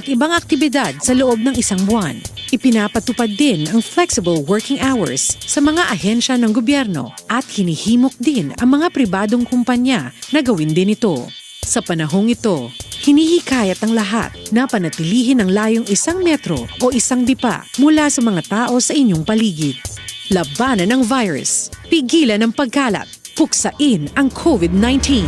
iba't ibang aktibidad sa loob ng isang buwan. Ipinapatupad din ang flexible working hours sa mga ahensya ng gobyerno at hinihimok din ang mga pribadong kumpanya na gawin din ito. Sa panahong ito, hinihikayat ang lahat na panatilihin ang layong 1 metro o 1 dipa mula sa mga tao sa inyong paligid. Labanan ang virus, pigilan ang pagkalat, puksain ang COVID-19.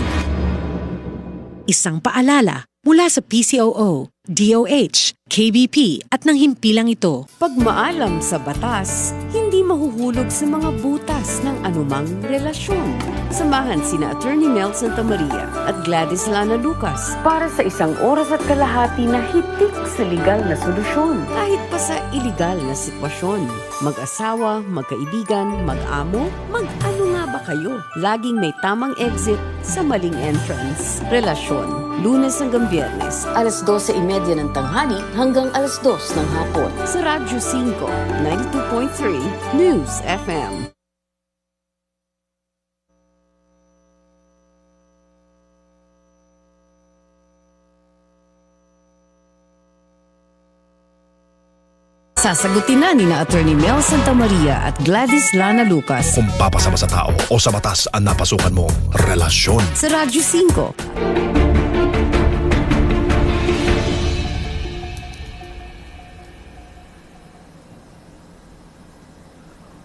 Isang paalala mula sa PCOO, DOH, KBP at ng himpilang ito. Pag maalam sa batas, hindi mahuhulog sa mga butas ng anumang relasyon. Samahan sina Attorney Mel Santamaria at Gladys Lana Lucas para sa 1 oras at kalahati na hitik sa legal na solusyon. Kahit pa sa iligal na sitwasyon. Mag-asawa, magkaibigan, mag-amo, mag-ano nga ba kayo? Laging may tamang exit sa maling entrance. Relasyon. Lunes hanggang Biyernes, alas 12:30 ng tanghali hanggang alas 2 ng hapon. Sa Radyo 5, 92.3 News FM. Sasagutin na ni Attorney Mel Santamaria at Gladys Lana Lucas kung papasama sa tao o sa batas ang napasukan mong relasyon. Sa Radyo 5.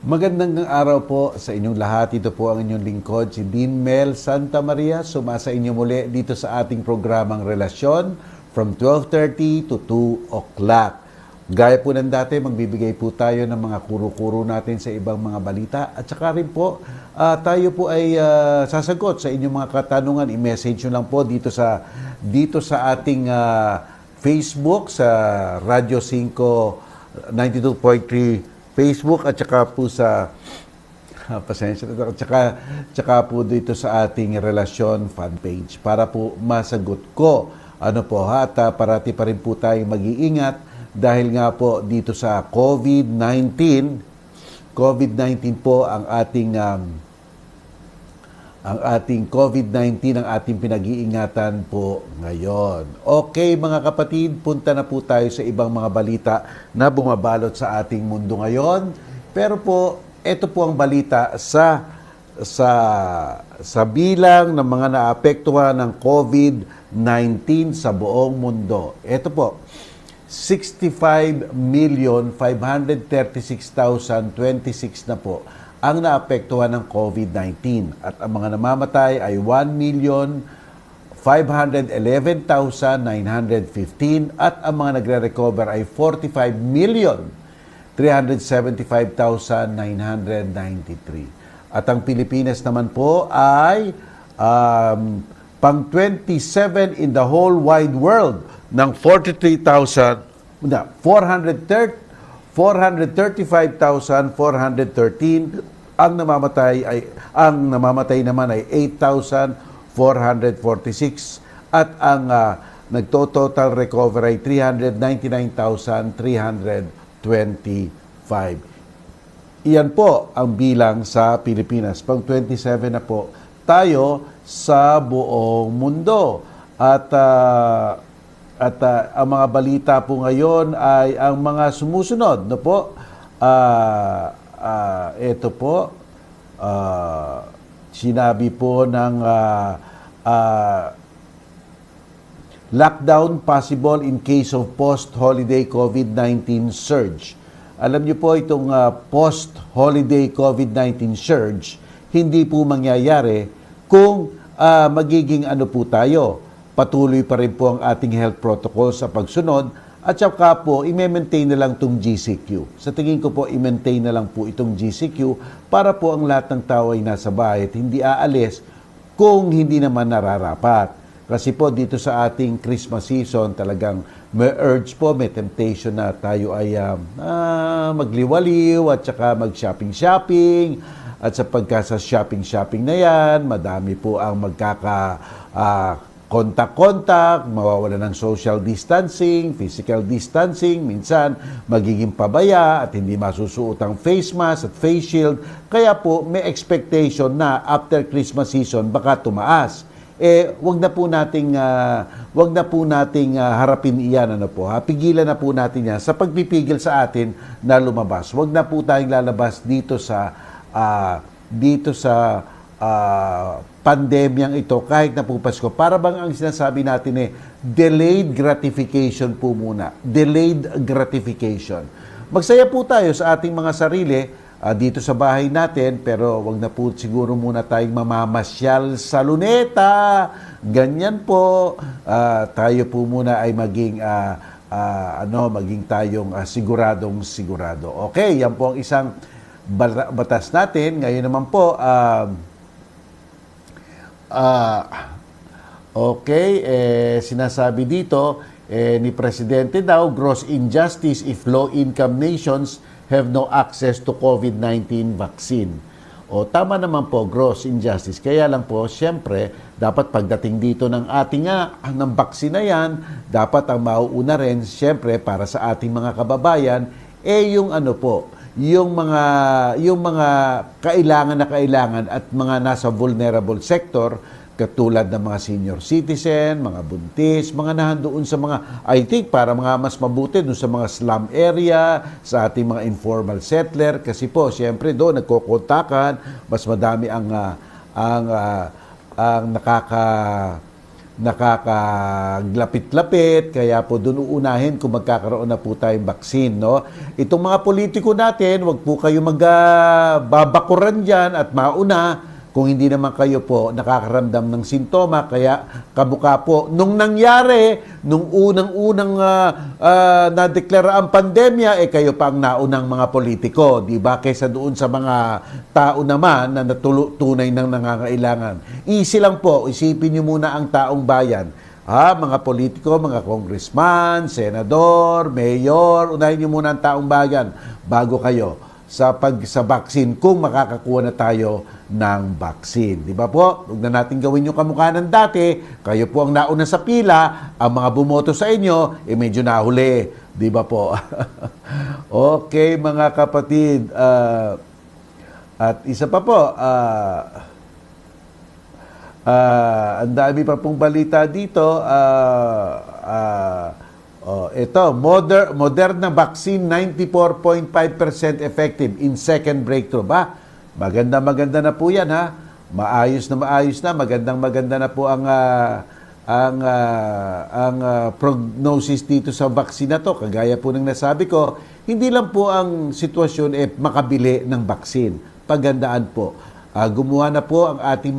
Magandang araw po sa inyong lahat. Ito po ang inyong lingkod, si Dean Mel Santamaria. Sumasa inyo muli dito sa ating programang Relasyon from 12:30 to 2 o'clock. Gaya po ng dati, magbibigay po tayo ng mga kuro-kuro natin sa ibang mga balita. At saka rin po, tayo po ay sasagot sa inyong mga katanungan. I-message nyo lang po dito sa ating Facebook, sa Radyo 5 92.3 Facebook at saka po sa pasensya at saka po dito sa ating Relasyon fan page para po masagot ko. Ano po ha, at parati pa rin po tayong mag-iingat dahil nga po dito sa COVID-19 po ang ating COVID-19 ang ating pinag-iingatan po ngayon. Okay mga kapatid, punta na po tayo sa ibang mga balita na bumabalot sa ating mundo ngayon. Pero po, ito po ang balita sa bilang ng mga naapektuhan ng COVID-19 sa buong mundo. Ito po, 65,536,026 na po ang naapektuhan ng COVID-19 at ang mga namamatay ay 1,511,915 at ang mga nagre-recover ay 45,375,993. At ang Pilipinas naman po ay pang-27 in the whole wide world ng 435,413. Ang namamatay naman ay 8,446 at ang nagto-total recover ay 399,325. Iyan po ang bilang sa Pilipinas. Pang 27 na po tayo sa buong mundo. At ang mga balita po ngayon ay ang mga sumusunod, no po? Ito po, sinabi po ng lockdown possible in case of post-holiday COVID-19 surge. Alam niyo po itong post-holiday COVID-19 surge, hindi po mangyayari kung magiging ano po tayo. Patuloy pa rin po ang ating health protocol sa pagsunod. At saka po, i-maintain na lang itong GCQ. Sa tingin ko po, i-maintain na lang po itong GCQ para po ang lahat ng tao ay nasa bahay at hindi aalis kung hindi naman nararapat. Kasi po dito sa ating Christmas season, talagang may urge po, may temptation na tayo ay magliwaliw at saka mag-shopping-shopping. At sa pagka sa shopping-shopping na yan, madami po ang kontak-kontak, mawawala ng social distancing, physical distancing, minsan magiging pabaya at hindi masusuot ang face mask at face shield. Kaya po may expectation na after Christmas season baka tumaas. wag na po nating harapin iyan, ano po, ha? Pigilan na po natin yan sa pagpipigil sa atin na lumabas. Wag na po tayong lalabas dito sa pandemyang ito kahit na po Pasko. Para bang ang sinasabi natin delayed gratification po muna. Delayed gratification. Magsaya po tayo sa ating mga sarili dito sa bahay natin, pero wag na po siguro muna tayong mamamasyal sa luneta. Ganyan po. Tayo po muna ay maging tayong siguradong sigurado. Okay, yan po ang isang batas natin. Ngayon naman po, sinasabi dito ni Presidente daw, gross injustice if low-income nations have no access to COVID-19 vaccine. O tama naman po, gross injustice. Kaya lang po, siyempre, dapat pagdating dito ng ating ng vaccine na yan, dapat ang mauuna rin, siyempre, para sa ating mga kababayan, yung mga kailangan at mga nasa vulnerable sector, katulad ng mga senior citizen, mga buntis, mga nahandoon sa mga, I think, para mga mas mabuti doon sa mga slum area, sa ating mga informal settler, kasi po, siyempre doon, nagkokontakan, mas madami ang nakakaglapit-lapit, kaya po doon uunahin kung magkakaroon na po tayong vaccine, no? Itong mga politiko natin, wag po kayo magbabakuran dyan at mauna kung hindi naman kayo po nakakaramdam ng sintoma. Kaya kabuka po, nung nangyari, nung unang-unang nadeklara ang pandemya, kayo pa ang naunang mga politiko, di ba? Kaysa doon sa mga tao naman na tunay nang nangangailangan. Easy lang po, isipin niyo muna ang taong bayan. Mga politiko, mga congressman, senador, mayor, unahin niyo muna ang taong bayan bago kayo sa vaccine, kung makakakuha na tayo ng vaccine. Di ba po? Huwag na natin gawin yung kamukha ng dati. Kayo po ang nauna sa pila, ang mga bumoto sa inyo, medyo nahuli. Di ba po? Okay, mga kapatid. At isa pa po, ang dami pa pong balita dito. Ito, Moderna vaccine 94.5% effective in second breakthrough. Maganda na po yan, ha? Maayos na. Maganda na po ang prognosis dito sa vaccine na to. Kagaya po ng nasabi ko, hindi lang po ang sitwasyon makabili ng vaccine. Pagandaan po. Gumawa na po ang ating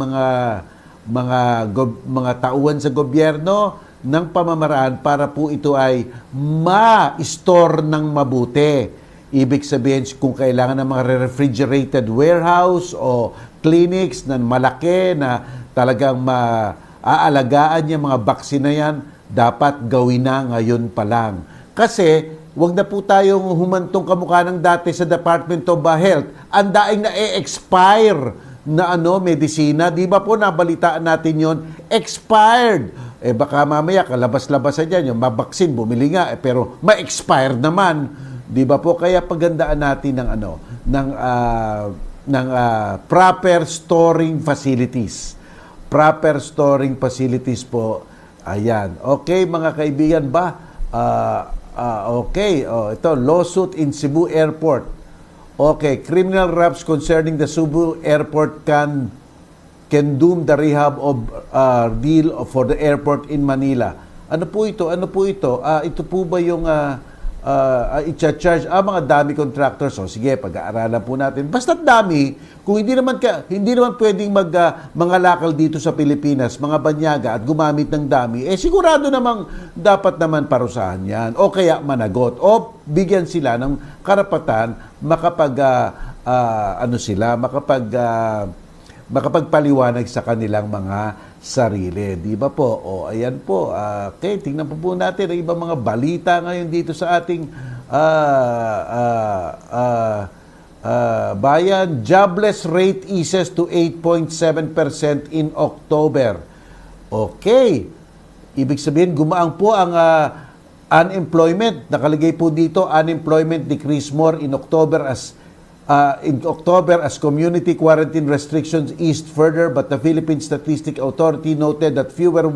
mga tauhan sa gobyerno ng pamamaraan para po ito ay ma-store ng mabuti. Ibig sabihin, kung kailangan ng mga refrigerated warehouse o clinics na malaki na talagang maaalagaan yung mga vaccine na yan, dapat gawin na ngayon pa lang. Kasi, wag na po tayong humantong kamukha ng dati sa Department of Health. Ang daing na expire na medisina. Di ba po nabalitaan natin yon? Expired. Baka mamaya kalabas-labasan dyan, yung mabaksin, bumili nga, pero ma-expired naman. Di ba po? Kaya pagandaan natin ng proper storing facilities. Proper storing facilities po. Ayan. Okay, mga kaibigan ba? Okay. Ito, lawsuit in Cebu Airport. Okay, criminal raps concerning the Cebu Airport can doom the rehab of deal for the airport in Manila. Ano po ito? Ito po ba yung i-charge mga dami contractors? Sige, pag-aaralan po natin. Basta dami, kung hindi naman pwedeng mga lakal dito sa Pilipinas, mga banyaga at gumamit ng dami, sigurado namang dapat naman parusahan yan. O kaya managot. O bigyan sila ng karapatan makapagpaliwanag sa kanilang mga sarili. Di ba po? Ayan po. Okay, tingnan po natin ang ibang mga balita ngayon dito sa ating bayan. Jobless rate eases to 8.7% in October. Okay. Ibig sabihin, gumaang po ang unemployment. Nakalagay po dito, unemployment decreased more in October as in October as community quarantine restrictions eased further, but the Philippine Statistics Authority noted that fewer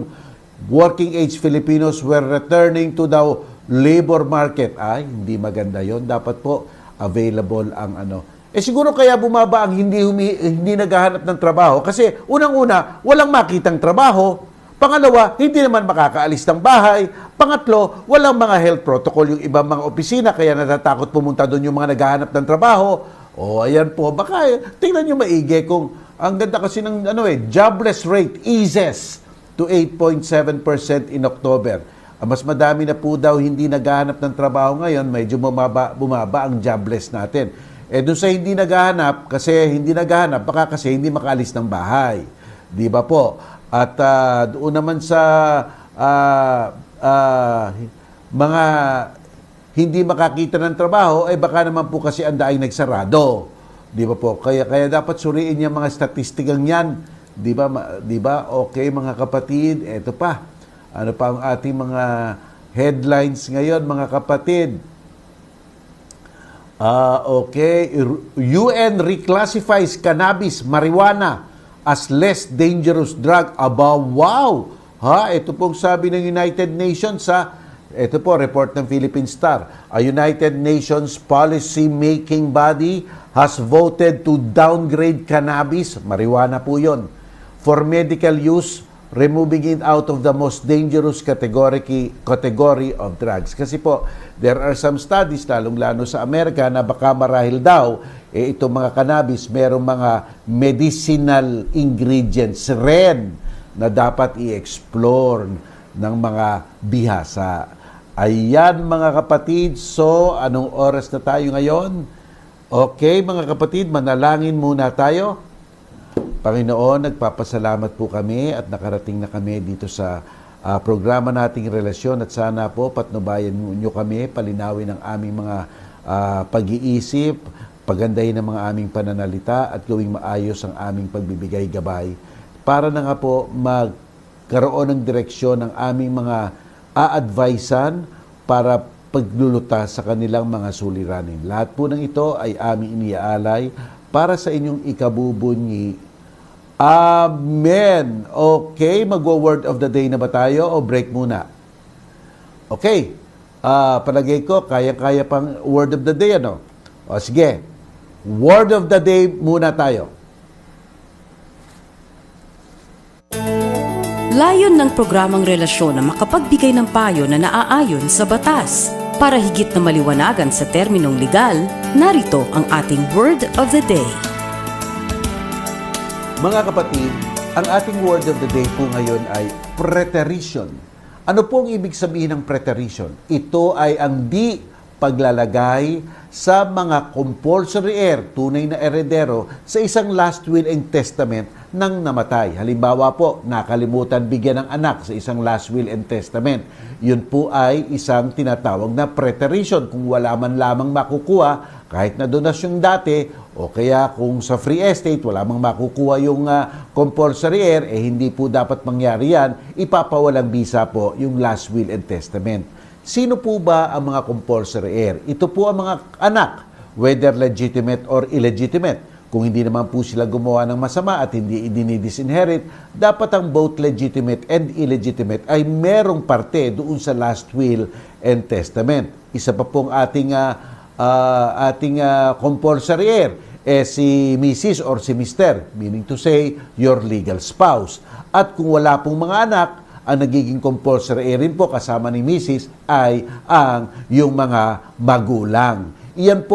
working-age Filipinos were returning to the labor market. Ay, hindi maganda yon. Dapat po available ang ano. Siguro kaya bumaba ang hindi naghahanap ng trabaho kasi unang-una, walang makitang trabaho. Pangalawa, hindi naman makakaalis ng bahay. Pangatlo, walang mga health protocol yung ibang mga opisina kaya natatakot pumunta doon yung mga naghahanap ng trabaho. Ayan po. Baka tingnan nyo maigi kung ang ganda kasi ng jobless rate eases to 8.7% in October. Mas madami na po daw hindi naghahanap ng trabaho ngayon, medyo bumaba ang jobless natin. Doon sa hindi naghahanap, baka kasi hindi makaalis ng bahay. Di ba po? At doon naman sa mga hindi makakita ng trabaho, baka naman po kasi ang daing nagsarado. Di ba po? Kaya dapat suriin yung mga statistikang yan. Di ba? Okay, mga kapatid, eto pa. Ano pa ang ating mga headlines ngayon, mga kapatid? Okay. UN reclassifies cannabis, marijuana as less dangerous drug. Wow! Ito pong sabi ng United Nations ito po, report ng Philippine Star. A United Nations policy-making body has voted to downgrade cannabis, marijuana po yun, for medical use, removing it out of the most dangerous category of drugs. Kasi po, there are some studies, lalong-lalo sa Amerika, na baka marahil daw, itong mga cannabis, merong mga medicinal ingredients rin na dapat i-explore ng mga bihasa. Ayan, mga kapatid. So, anong oras na tayo ngayon? Okay, mga kapatid, manalangin muna tayo. Panginoon, nagpapasalamat po kami at nakarating na kami dito sa programa nating relasyon at sana po patnubayan niyo kami, palinawin ang aming mga pag-iisip, pagandahin ang mga aming pananalita at gawing maayos ang aming pagbibigay gabay para na nga po magkaroon ng direksyon ng aming mga a-advisean para paglulutas sa kanilang mga suliranin. Lahat po ng ito ay aming iniaalay para sa inyong ikabubunyi. Amen. Okay, magwo-word of the day na ba tayo o break muna? Okay. Palagay ko, kaya-kaya pang word of the day, ano? O sige, word of the day muna tayo. Layon ng programang relasyon na makapagbigay ng payo na naaayon sa batas. Para higit na maliwanagan sa terminong legal, narito ang ating word of the day. Mga kapatid, ang ating word of the day po ngayon ay preterition. Ano po ang ibig sabihin ng preterition? Ito ay ang di paglalagay sa mga compulsory heir, tunay na eredero, sa isang last will and testament ng namatay. Halimbawa po, nakalimutan bigyan ng anak sa isang last will and testament. Yun po ay isang tinatawag na preterition. Kung wala man lamang makukuha, kahit na donasyong dati, o kaya kung sa free estate, wala mang makukuha yung compulsory heir, hindi po dapat mangyari yan, ipapawalang bisa po yung last will and testament. Sino po ba ang mga compulsory heir? Ito po ang mga anak, whether legitimate or illegitimate. Kung hindi naman po sila gumawa ng masama at hindi idinidisinherit, dapat ang both legitimate and illegitimate ay merong parte doon sa last will and testament. Isa pa pong ating compulsory heir, si Mrs. or si Mr., meaning to say, your legal spouse. At kung wala pong mga anak, ang nagiging compulsory heir rin po kasama ni Mrs. ay yung mga magulang. Iyan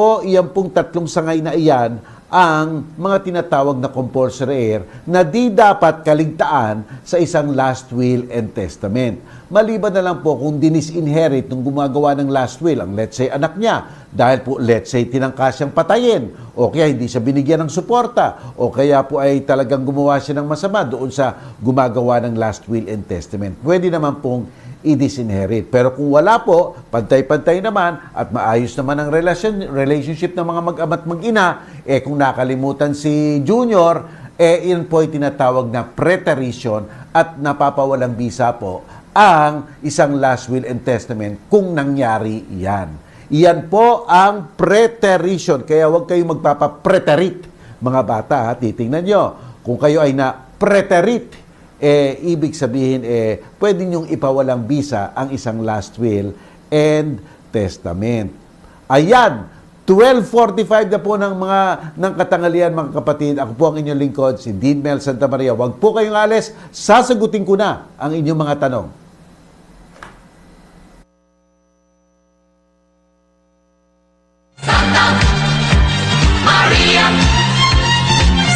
pong tatlong sangay na iyan ang mga tinatawag na compulsory heir na di dapat kaligtaan sa isang last will and testament. Maliban na lang po kung dinisinherit nung gumagawa ng last will, ang let's say anak niya, dahil po let's say tinangka siyang patayin, o kaya hindi siya binigyan ng suporta, o kaya po ay talagang gumawa siya ng masama doon sa gumagawa ng last will and testament. Pwede naman pong i-disinherit. Pero kung wala po, pantay-pantay naman at maayos naman ang relationship ng mga mag-ama't mag-ina, kung nakalimutan si Junior, yun po ay tinatawag na preterition at napapawalang bisa po ang isang last will and testament kung nangyari yan. Yan po ang preterition. Kaya huwag kayong magpapapreterit, mga bata. Ha? Titingnan nyo. Kung kayo ay na-preterit, ibig sabihin, pwede nyong ipawalang bisa ang isang last will and testament. Ayan, 12:45 na po ng katanghalian, mga kapatid. Ako po ang inyong lingkod, si Dean Mel Santa Maria. Huwag po kayong alis, sasagutin ko na ang inyong mga tanong. Santa Maria,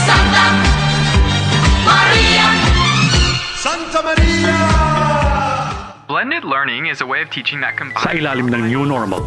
Santa Maria, Santa Maria! Blended learning is a way of teaching that combines... Sa ilalim ng New Normal,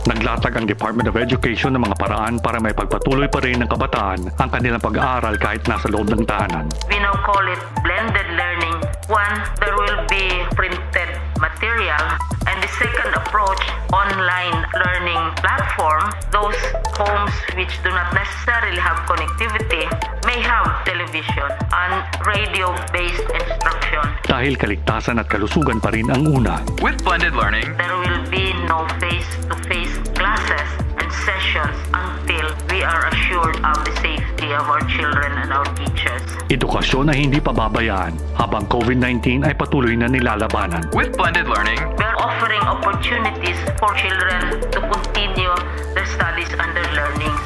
naglatag ang Department of Education ng mga paraan para may pagpatuloy pa rin ng kabataan ang kanilang pag-aaral kahit nasa loob ng tahanan. We now call it blended learning. One, there will be printed material. And the second approach, online learning platform. Those homes which do not necessarily have connectivity may have television and radio-based instruction. Dahil kaligtasan at kalusugan pa rin ang una. With blended learning, There will be no face-to-face classes and sessions until we are assured of the safety of our children and our teachers. Edukasyon na hindi pababayaan habang COVID-19 ay patuloy na nilalabanan. with blended learning, We are offering opportunities for children to continue their studies and their learning.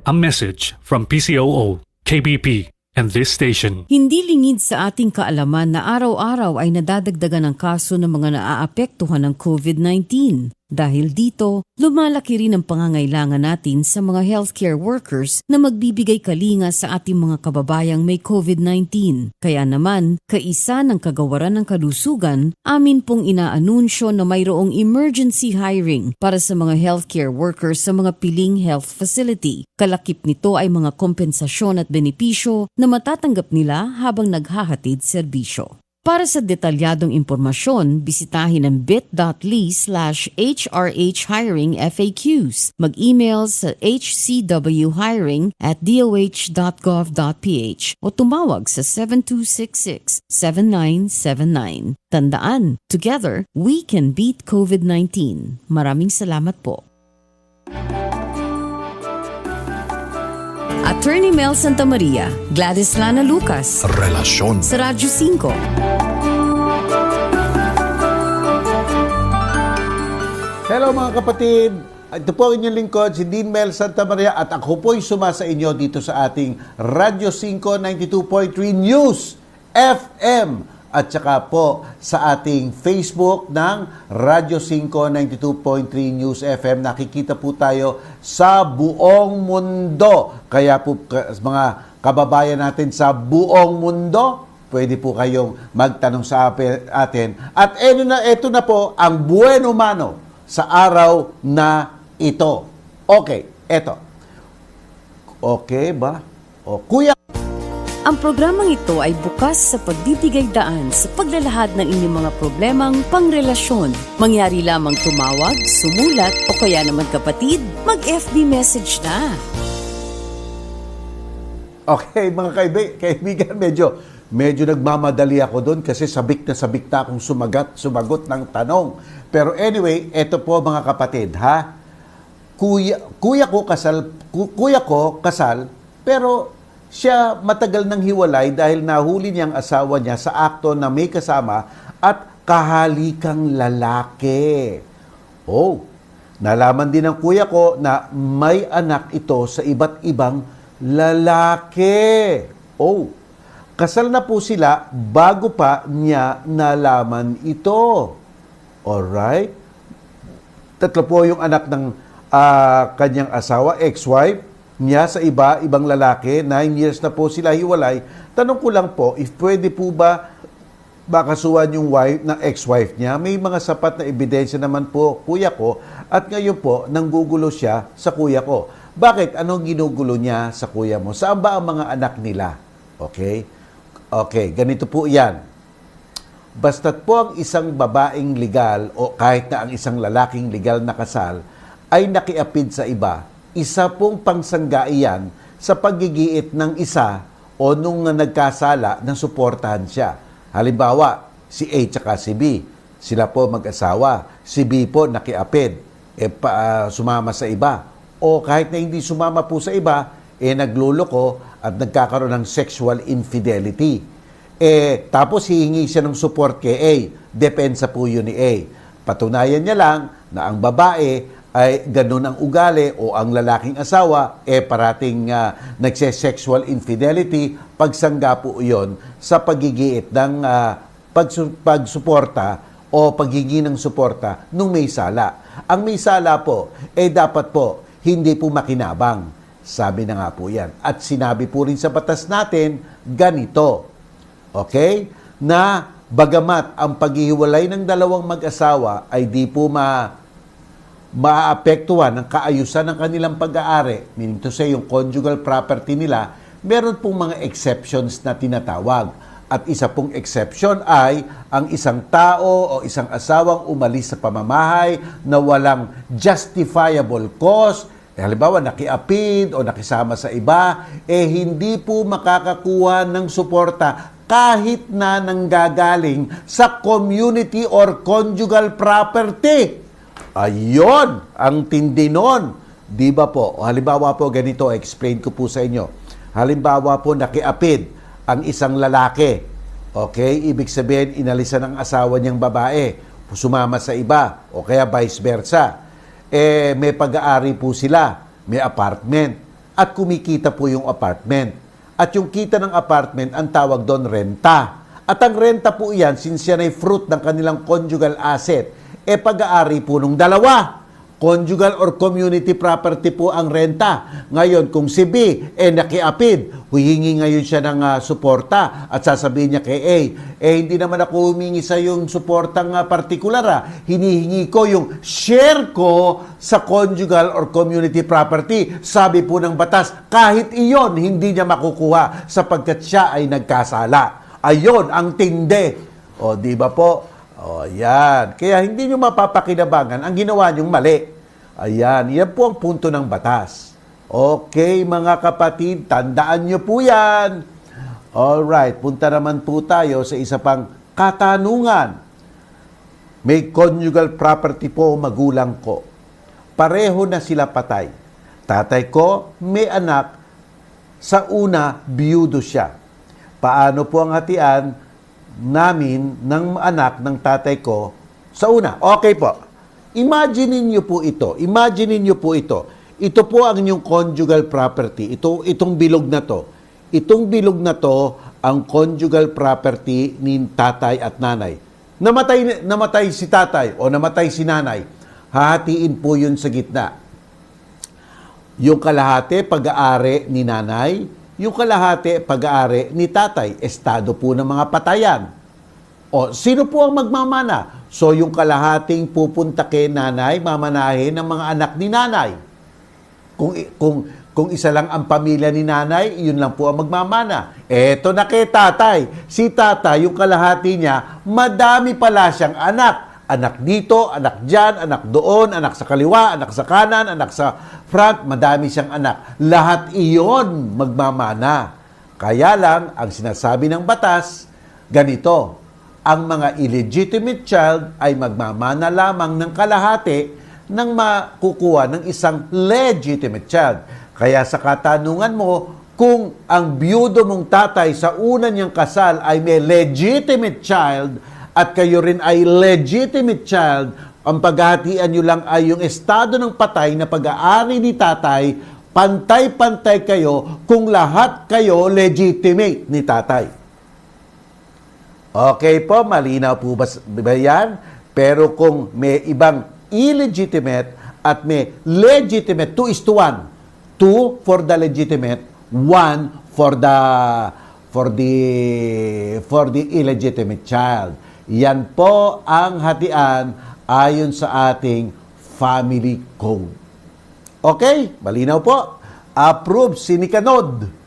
A message from PCOO, KBP, and this station. Hindi lingid sa ating kaalaman na araw-araw ay nadadagdagan ang kaso ng mga naaapektuhan ng COVID-19. Dahil dito, lumalaki rin ang pangangailangan natin sa mga healthcare workers na magbibigay kalinga sa ating mga kababayang may COVID-19. Kaya naman, kaisa ng kagawaran ng kalusugan, amin pong inaanunsyo na mayroong emergency hiring para sa mga healthcare workers sa mga piling health facility. Kalakip nito ay mga kompensasyon at benepisyo na matatanggap nila habang naghahatid serbisyo. Para sa detalyadong impormasyon, bisitahin ang bit.ly/HRHhiringFAQs. Mag-email sa hcwhiring@doh.gov.ph o tumawag sa 7266-7979. Tandaan, together, we can beat COVID-19. Maraming salamat po. Attorney Mel Santa Maria, Gladys Lana Lucas, Relasyon. sa Radyo 5. Hello mga kapatid, ito po ang inyong lingkod, si Dean Mel Santa Maria at ako po'y sumasa inyo dito sa ating Radyo 5 92.3 News FM at saka po sa ating Facebook ng Radyo 5 92.3 News FM. Nakikita po tayo sa buong mundo. Kaya po mga kababayan natin sa buong mundo, pwede po kayong magtanong sa atin. At ito na po ang Bueno Mano sa araw na ito. Okay, eto. Okay ba? O, Kuya. Ang programang ito ay bukas sa pagbibigay daan sa paglalahad ng inyong mga problemang pangrelasyon. Mangyari lamang tumawag, sumulat o kaya naman kapatid, mag-FB message na. Okay, mga kaibigan, medyo nagmamadali ako doon kasi sabik na akong sumagot ng tanong. Pero anyway, eto po mga kapatid, ha? Kuya ko kasal, pero siya matagal nang hiwalay dahil nahuli niyang asawa niya sa akto na may kasama at kahalikang lalaki. Oh, nalaman din ng kuya ko na may anak ito sa iba't ibang lalaki. Oh, kasal na po sila bago pa niya nalaman ito. Alright? 3 po yung anak ng kanyang asawa, ex-wife niya sa ibang lalaki. 9 years na po sila hiwalay. Tanong ko lang po, if pwede po ba makasuhan yung ex-wife niya? May mga sapat na ebidensya naman po, kuya ko, at ngayon po, nanggugulo siya sa kuya ko. Bakit? Anong ginugulo niya sa kuya mo? Saan ba ang mga anak nila? Okay? Okay, ganito po yan. Basta't po ang isang babaeng legal o kahit na ang isang lalaking legal na kasal ay nakiapid sa iba, isa pong pangsangga iyan sa paggigiit ng isa o nung nagkasala ng suportahan siya. Halimbawa, si A tsaka si B. Sila po mag-asawa. Si B po nakiapid, sumama sa iba. O kahit na hindi sumama po sa iba, nagluloko at nagkakaroon ng sexual infidelity. Tapos hihingi siya ng support kay A. Depensa po yun ni A. Patunayan niya lang na ang babae ay ganun ang ugali o ang lalaking asawa parating nagse-sexual infidelity, pagsangga po yun sa pagigiit ng pagsuporta o paghingi ng suporta nung may sala. Ang may sala po, dapat po hindi po makinabang. Sabi na nga po yan. At sinabi po rin sa batas natin, ganito. Okay? Na bagamat ang paghihiwalay ng dalawang mag-asawa ay di po maapektuhan ng kaayusan ng kanilang pag-aari, meaning to say, yung conjugal property nila, meron pong mga exceptions na tinatawag. At isa pong exception ay ang isang tao o isang asawang umalis sa pamamahay na walang justifiable cause, halimbawa nakiapid o nakisama sa iba, hindi po makakakuha ng suporta kahit na nanggagaling sa community or conjugal property. Ayon ang tindi nun. Di ba po? O halimbawa po ganito, explain ko po sa inyo. Halimbawa po nakiapid ang isang lalaki. Okay? Ibig sabihin, inalisan ng asawa niyang babae, sumama sa iba, o kaya vice versa. May pag-aari po sila, may apartment, at kumikita po yung apartment. At yung kita ng apartment, ang tawag doon renta. At ang renta po yan, since yan ay fruit ng kanilang conjugal asset, pag-aari po nung dalawa. Conjugal or community property po ang renta. Ngayon, kung si B nakiapid, huhingi ngayon siya ng suporta at sasabihin niya kay A, hindi naman ako humingi sa yung suportang partikular. Hinihingi ko yung share ko sa conjugal or community property. Sabi po ng batas, kahit iyon, hindi niya makukuha sapagkat siya ay nagkasala. Ayon ang tindi. O, di ba po? O, yan. Kaya hindi nyo mapapakinabangan ang ginawa nyong mali. Ayan, yan po ang punto ng batas. Okay, mga kapatid, tandaan nyo po yan. Alright, punta naman po tayo sa isa pang katanungan. May conjugal property po magulang ko. Pareho na sila patay. Tatay ko may anak. Sa una, biyudo siya. Paano po ang hatian namin ng anak ng tatay ko sa una? Okay po. Imagine niyo po ito. Imagine niyo po ito. Ito po ang inyong conjugal property. Itong bilog na to. Itong bilog na to ang conjugal property ni tatay at nanay. Namatay si tatay o namatay si nanay. Hahatiin po yun sa gitna. Yung kalahati pag-aari ni nanay, yung kalahati pag-aari ni tatay. Estado po ng mga patayan. O, sino po ang magmamana? So, yung kalahating pupunta kay nanay, mamanahin ng mga anak ni nanay. Kung isa lang ang pamilya ni nanay, yun lang po ang magmamana. Eto na kay tatay. Si tatay, yung kalahati niya, madami pala siyang anak. Anak dito, anak dyan, anak doon, anak sa kaliwa, anak sa kanan, anak sa front, madami siyang anak. Lahat iyon magmamana. Kaya lang, ang sinasabi ng batas, ganito, ang mga illegitimate child ay magmamana lamang ng kalahati nang makukuha ng isang legitimate child. Kaya sa katanungan mo, kung ang biyudo mong tatay sa una niyang kasal ay may legitimate child at kayo rin ay legitimate child, ang paghahatian nyo lang ay yung estado ng patay na pag-aari ni tatay, pantay-pantay kayo kung lahat kayo legitimate ni tatay. Okay po, malinaw po ba yan? Pero kung may ibang illegitimate at may legitimate, 2:1. 2 for the legitimate, 1 for the illegitimate child. Yan po ang hatian ayon sa ating family code. Okay, malinaw po. Approved, sinikanod.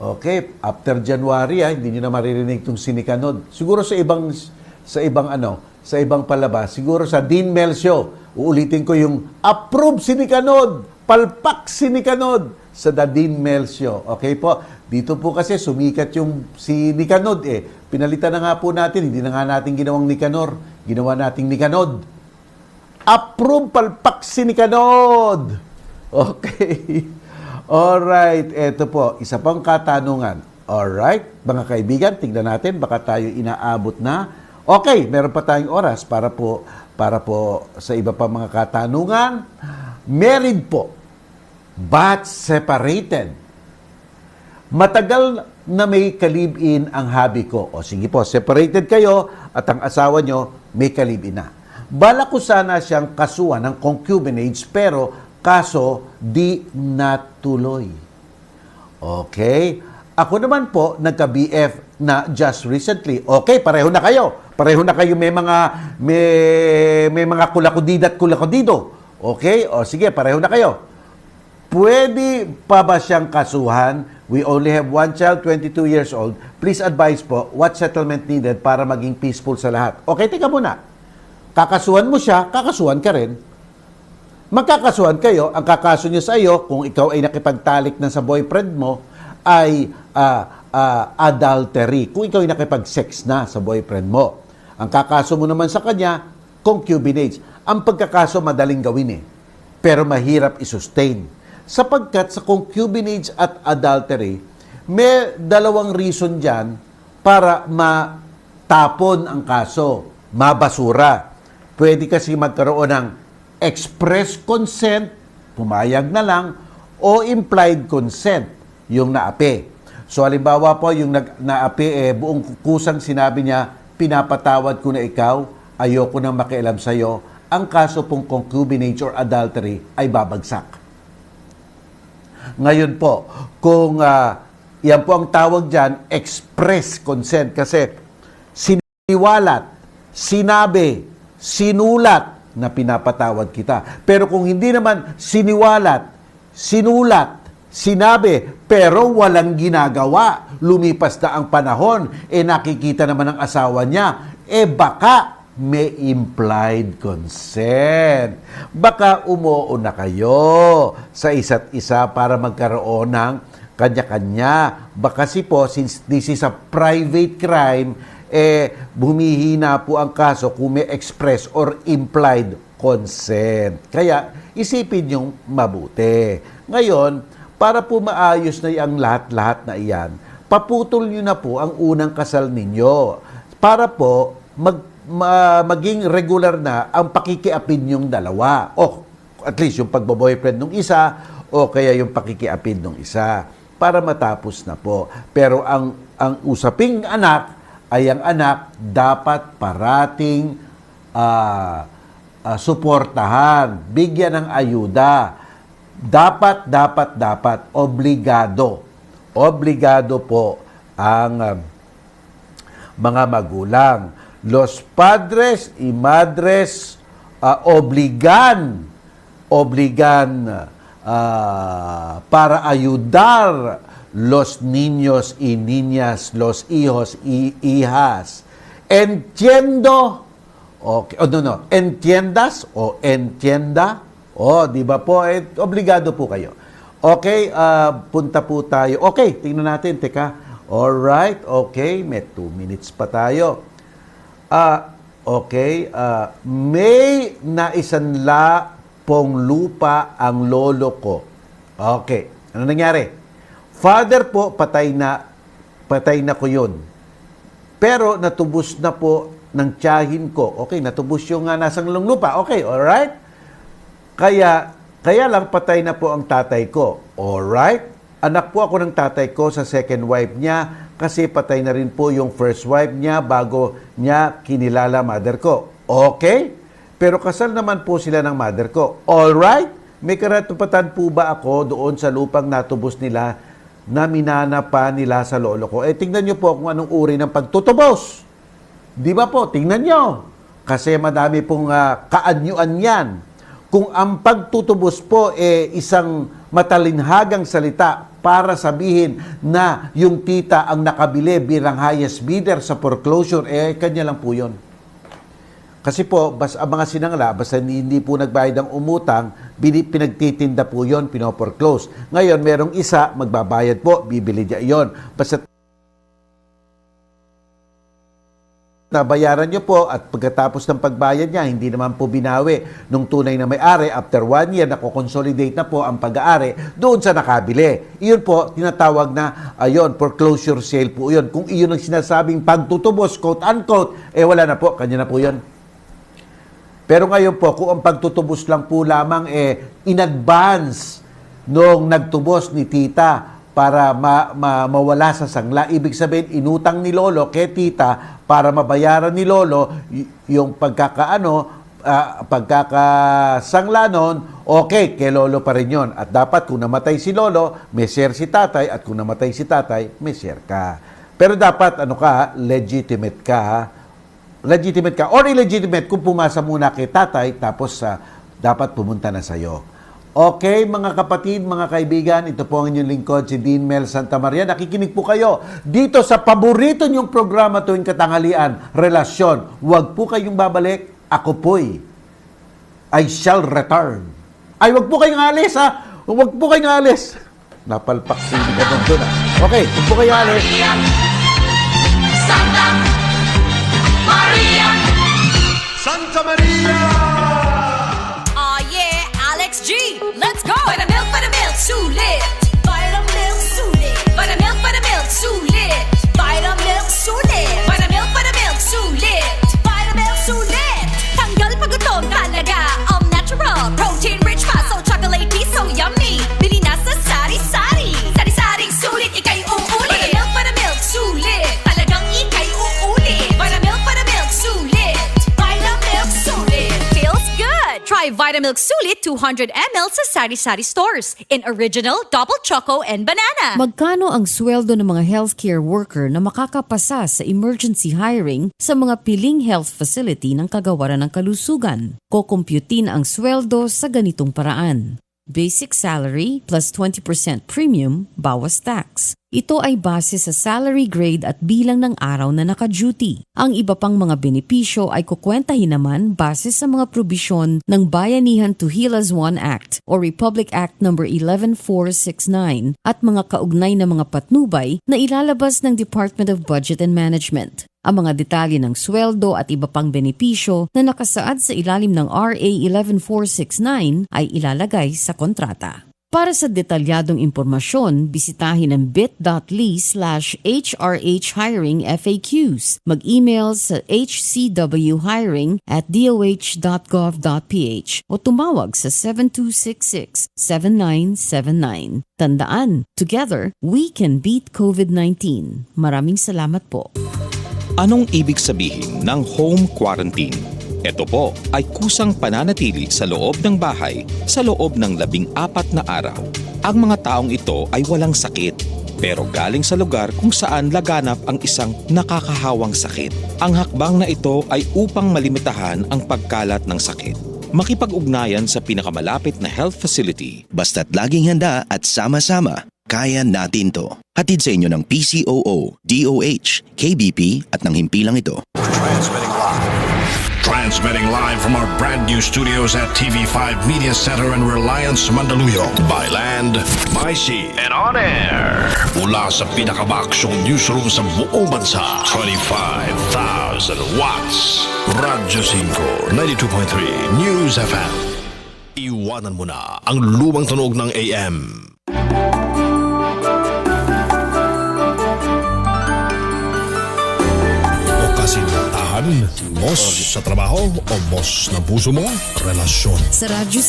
Okay, after January, hindi niyo na maririnig itong sinikanod. Siguro sa ibang palabas, siguro sa Dean Mel Show, uulitin ko yung approved sinikanod, palpak sinikanod sa The Dean Mel Show. Okay po, dito po kasi sumikat yung si Nicanor. Pinalitan na nga po natin, hindi na nga natin ginawang Nicanor, ginawa nating Nicanod. Approve palpak si Nicanod. Okay. Alright, eto po, isa pang katanungan. Alright, mga kaibigan, tingnan natin, baka tayo inaabot na. Okay, meron pa tayong oras para po sa iba pa mga katanungan. Married po, but separated. Matagal na may kalib-in ang hubby ko. O sige po, separated kayo at ang asawa nyo may kalib-in na. Bala ko sana siyang kasuhan ng concubinage pero kaso di natuloy. Okay? Ako naman po, nagka-BF na just recently. Okay, pareho na kayo. Pareho na kayo may mga kulakudid at kulakudido. Okay? O sige, pareho na kayo. Pwede pa ba siyang kasuhan? We only have one child, 22 years old. Please advise po, what settlement needed para maging peaceful sa lahat? Okay, teka muna. Kakasuhan mo siya, kakasuhan ka rin. Magkakasuhan kayo, ang kakaso niya sa iyo, kung ikaw ay nakipagtalik na sa boyfriend mo, ay adultery. Kung ikaw ay nakipag-sex na sa boyfriend mo. Ang kakaso mo naman sa kanya, concubinage. Ang pagkakaso madaling gawin pero mahirap i-sustain. Sapagkat sa concubinage at adultery, may dalawang reason dyan para matapon ang kaso, mabasura. Pwede kasi magkaroon ng express consent, pumayag na lang, o implied consent, yung naapi. So, halimbawa po, yung naapi, buong kusang sinabi niya, pinapatawad ko na ikaw, ayoko nang makialam sa'yo, ang kaso pong concubinage or adultery ay babagsak. Ngayon po, kung yan po ang tawag dyan, express consent, kasi siniwalat, sinabi, sinulat, na pinapatawad kita. Pero kung hindi naman siniwalat, sinulat, sinabi, pero walang ginagawa, lumipas na ang panahon, nakikita naman ng asawa niya, baka may implied consent. Baka umuuna kayo sa isa't isa para magkaroon ng kanya-kanya. Baka kasi po, since this is a private crime, bumihina po ang kaso kung may express or implied consent. Kaya, isipin yung mabuti. Ngayon, para po maayos na ang lahat-lahat na iyan, paputol nyo na po ang unang kasal ninyo para po maging regular na ang pakikiapin yung dalawa. O at least yung pagbo-boyfriend ng isa o kaya yung pakikiapin ng isa para matapos na po. Pero ang usaping anak ay ang anak dapat parating suportahan, bigyan ng ayuda. Dapat, obligado. Obligado po ang mga magulang. Los padres y madres obligan para ayudar los niños y niñas, los hijos y hijas. Entiendo, okay, entiendas o entienda, di ba po, obligado po kayo. Okay, punta po tayo. Okay, tingnan natin, teka. Alright, okay, may 2 minutes pa tayo. Okay, may naisanla pong lupa ang lolo ko. Okay, ano nangyari? Father po, patay na ko yun. Pero natubos na po ng tiyahin ko. Okay, natubos yung nasang lupa. Okay, alright? Kaya lang patay na po ang tatay ko. Alright? Anak po ako ng tatay ko sa second wife niya kasi patay na rin po yung first wife niya bago niya kinilala mother ko. Okay? Pero kasal naman po sila ng mother ko. Alright? May karatupatan po ba ako doon sa lupang natubos nila na minana pa nila sa lolo ko? Tingnan nyo po kung anong uri ng pagtutubos. Di ba po? Tingnan nyo. Kasi madami pong kaanyuan yan. Kung ang pagtutubos po isang matalinhagang salita para sabihin na yung tita ang nakabili bilang highest bidder sa foreclosure, kanya lang po yun. Kasi po, ang mga sinangla, basta hindi po nagbayad ng umutang, pinagtitinda po yun, pinoforeclose. Ngayon, merong isa, magbabayad po, bibili niya yun. Basta nabayaran nyo po at pagkatapos ng pagbayad niya, hindi naman po binawi nung tunay na may-ari, after 1 year, nako-consolidate na po ang pag-aari doon sa nakabili. Iyon po, tinatawag na, foreclosure sale po yun. Kung iyon ang sinasabing pagtutubos, quote-unquote, wala na po, kanya na po yun. Pero ngayon po, kung ang pagtutubos lang po lamang in advance nung nagtubos ni tita para mawala sa sangla. Ibig sabihin, inutang ni lolo kay tita para mabayaran ni lolo yung pagkakasangla nun, okay, kay lolo pa rin yun. At dapat kung namatay si lolo, may share si tatay, at kung namatay si tatay, may share ka. Pero dapat, legitimate ka, or illegitimate kung pumasa muna kay tatay, tapos dapat pumunta na sa'yo. Okay, mga kapatid, mga kaibigan, ito po ang inyong lingkod, si Dean Mel Santa Maria. Nakikinig po kayo dito sa paborito niyong programa tuwing katanghalian, Relasyon. Huwag po kayong babalik, ako po'y I shall return. Ay, huwag po kayong alis, ha? Huwag po kayong alis. Napalpak si ka doon, ha? Okay, huwag po kayong alis. Santa Maria, Santa Maria! Alex G, let's go! Buttermilk, sulit! Buttermilk, sulit! Buttermilk, sulit! Buttermilk, sulit! Buttermilk, sulit! Buttermilk, sulit! Tanggal pagutom talaga! Natural, protein-rich pa, so chocolatey, so yummy! Bili na sa sari-sari! Sari-saring sulit, ikay uulit! Buttermilk, sulit! Talagang ikay uulit! Buttermilk, sulit! Buttermilk, sulit! Feels good! Try Vitamilk Sulit 200 ml sa sari-sari stores in original, double choco, and banana. Magkano ang sweldo ng mga healthcare worker na makakapasa sa emergency hiring sa mga piling health facility ng Kagawaran ng Kalusugan? Kukumputin ang sweldo sa ganitong paraan. Basic salary plus 20% premium, bawas tax. Ito ay base sa salary grade at bilang ng araw na naka-duty. Ang iba pang mga benepisyo ay kukwentahin naman base sa mga probisyon ng Bayanihan to Heal as One Act o Republic Act No. 11469 at mga kaugnay na mga patnubay na ilalabas ng Department of Budget and Management. Ang mga detalye ng sweldo at iba pang benepisyo na nakasaad sa ilalim ng RA 11469 ay ilalagay sa kontrata. Para sa detalyadong impormasyon, bisitahin ang bit.ly/HRHHiringFAQs. Mag-email sa hcwhiring@doh.gov.ph o tumawag sa 7266-7979. Tandaan, together, we can beat COVID-19. Maraming salamat po. Anong ibig sabihin ng home quarantine? Ito po ay kusang pananatili sa loob ng bahay sa loob ng 14 na araw. Ang mga taong ito ay walang sakit, pero galing sa lugar kung saan laganap ang isang nakakahawang sakit. Ang hakbang na ito ay upang malimitahan ang pagkalat ng sakit. Makipag-ugnayan sa pinakamalapit na health facility. Basta't laging handa at sama-sama, kaya natin to. Hatid sa inyo ng PCOO, DOH, KBP at ng himpilang ito. Transmitting live from our brand new studios at TV5 Media Center and Reliance Mandaluyong. By land, by sea, and on air. Mula sa pinakabaksyong newsroom sa buong bansa. 25,000 watts. Radyo 5, 92.3 News FM. Iwanan mo na ang lumang tunog ng AM. Kasintahan, boss sa trabaho o boss ng puso mo? Relasyon. Sa Radyo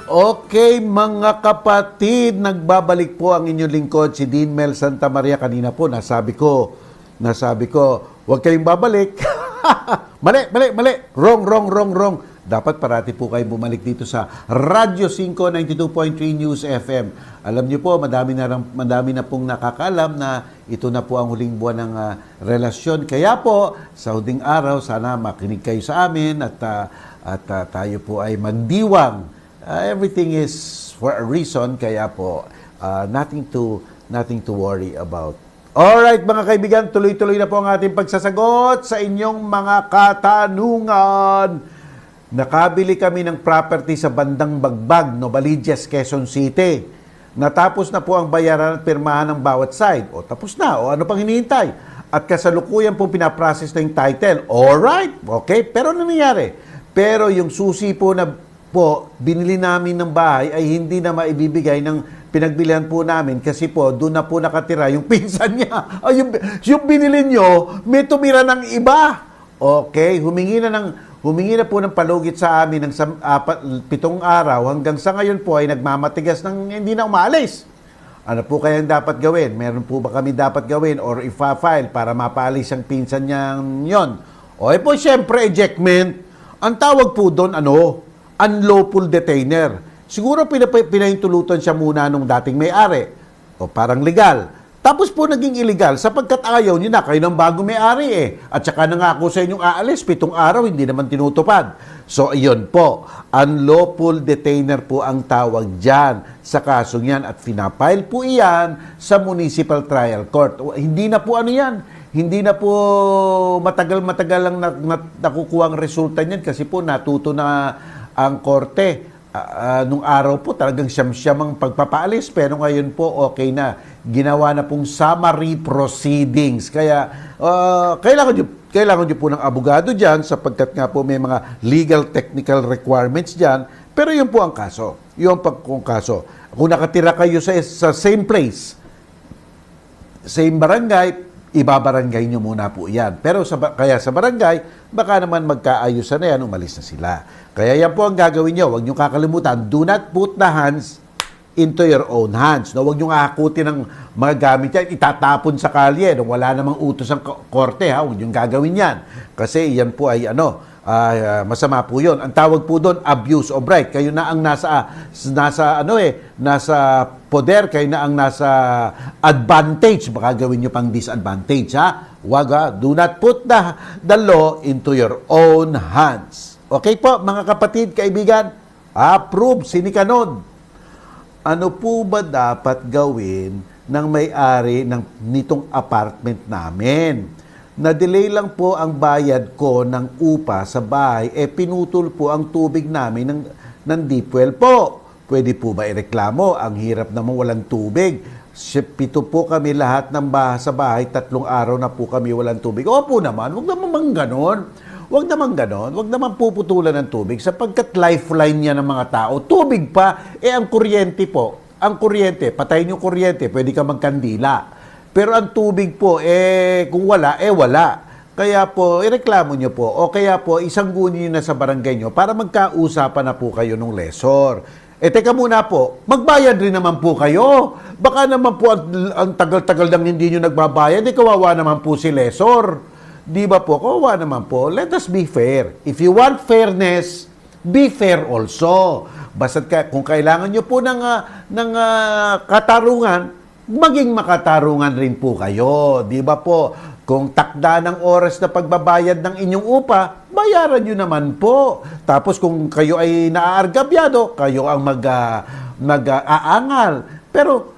5. Okay, mga kapatid, nagbabalik po ang inyong lingkod, si Dean Mel Santa Maria. Kanina po, nasabi ko, huwag kayong babalik. Mali. Wrong. Dapat parati po kayo bumalik dito sa Radyo 5, 92.3 News FM. Alam niyo po, madami na pong nakakalam na ito na po ang huling buwan ng relasyon. Kaya po, sa huling araw, sana makinig kayo sa amin at tayo po ay magdiwang. Everything is for a reason, kaya po, nothing to worry about. Alright, mga kaibigan, tuloy-tuloy na po ang ating pagsasagot sa inyong mga katanungan. Nakabili kami ng property sa bandang Bagbag, Novaliches, Quezon City. Natapos na po ang bayaran at pirmahan ng bawat side. O tapos na, o ano pang hinihintay? At kasalukuyan po pinaprocess na yung title. Alright, okay, pero ano nangyari? Pero yung susi po na po, binili namin ng bahay ay hindi na maibibigay ng pinagbilihan po namin kasi po, doon na po nakatira yung pinsan niya. Ay, yung binili nyo, may tumira ng iba. Okay, humingi na po ng palugit sa amin ng 7 araw hanggang sa ngayon po ay nagmamatigas ng hindi na umalis. Ano po kaya dapat gawin? Meron po ba kami dapat gawin or ifa-file para mapaalis ang pinsan niyang yon? O po siyempre ejectment. Ang tawag po doon unlawful detainer. Siguro pinahintulutan siya muna nung dating may-ari. O parang legal. Tapos po naging illegal sapagkat ayaw niyo na kayo ng bagong may-ari eh. At saka nangako sa inyong aalis, 7 araw, hindi naman tinutupad. So, iyon po. Unlawful detainer po ang tawag dyan sa kasong yan at finapile po iyan sa Municipal Trial Court. Hindi na po yan. Hindi na po matagal-matagal lang nakukuha ang resulta niyan kasi po natuto na ang korte. Nung araw po talagang siyam-siyam ang pagpapaalis pero ngayon po okay na. Ginawa na pong summary proceedings. Kaya kailangan nyo po ng abogado dyan sapagkat nga po may mga legal technical requirements dyan. Pero yun po ang kaso. Yun ang kaso. Kung nakatira kayo sa same place, same barangay, ibabarangay nyo muna po yan. Pero kaya sa barangay, baka naman magkaayusan na yan, umalis na sila. Kaya yan po ang gagawin nyo. Huwag nyo kakalimutan, do not put the hands into your own hands. No? Huwag nyo hakutin ng mga gamit yan, itatapon sa kalye. No? Wala namang utos ang korte. Huwag nyo gagawin yan. Kasi yan po ay masama po yun. Ang tawag po doon, abuse of right. Kayo na ang nasa poder, kayo na ang nasa advantage. Baka gawin nyo pang disadvantage. Huwag, do not put the law into your own hands. Okay po, mga kapatid, kaibigan, approve, sinikanon. Ano po ba dapat gawin ng may-ari nitong apartment namin? Na-delay lang po ang bayad ko ng upa sa bahay, pinutol po ang tubig namin ng deep well po. Pwede po ba ireklamo? Ang hirap naman walang tubig. 7 po kami lahat sa bahay, 3 araw na po kami walang tubig. Opo naman, huwag naman ganon. Huwag naman puputulan ng tubig sapagkat lifeline niya ng mga tao. Tubig pa, ang kuryente po. Ang kuryente, patayin yung kuryente, pwede ka magkandila. Pero ang tubig po, kung wala, wala. Kaya po, ireklamo nyo po. O kaya po, isanggunin nyo na sa barangay nyo para magkausapan na po kayo ng lesor. Teka muna po, magbayad rin naman po kayo. Baka naman po ang tagal-tagal nang hindi nyo nagbabayad, kawawa naman po si lesor. Di ba po? Kawawa naman po. Let us be fair. If you want fairness, be fair also. Basta kung kailangan nyo po ng katarungan, maging makatarungan rin po kayo. Di ba po? Kung takda ng oras na pagbabayad ng inyong upa, bayaran nyo naman po. Tapos kung kayo ay naaargabyado, kayo ang mag-aangal. Pero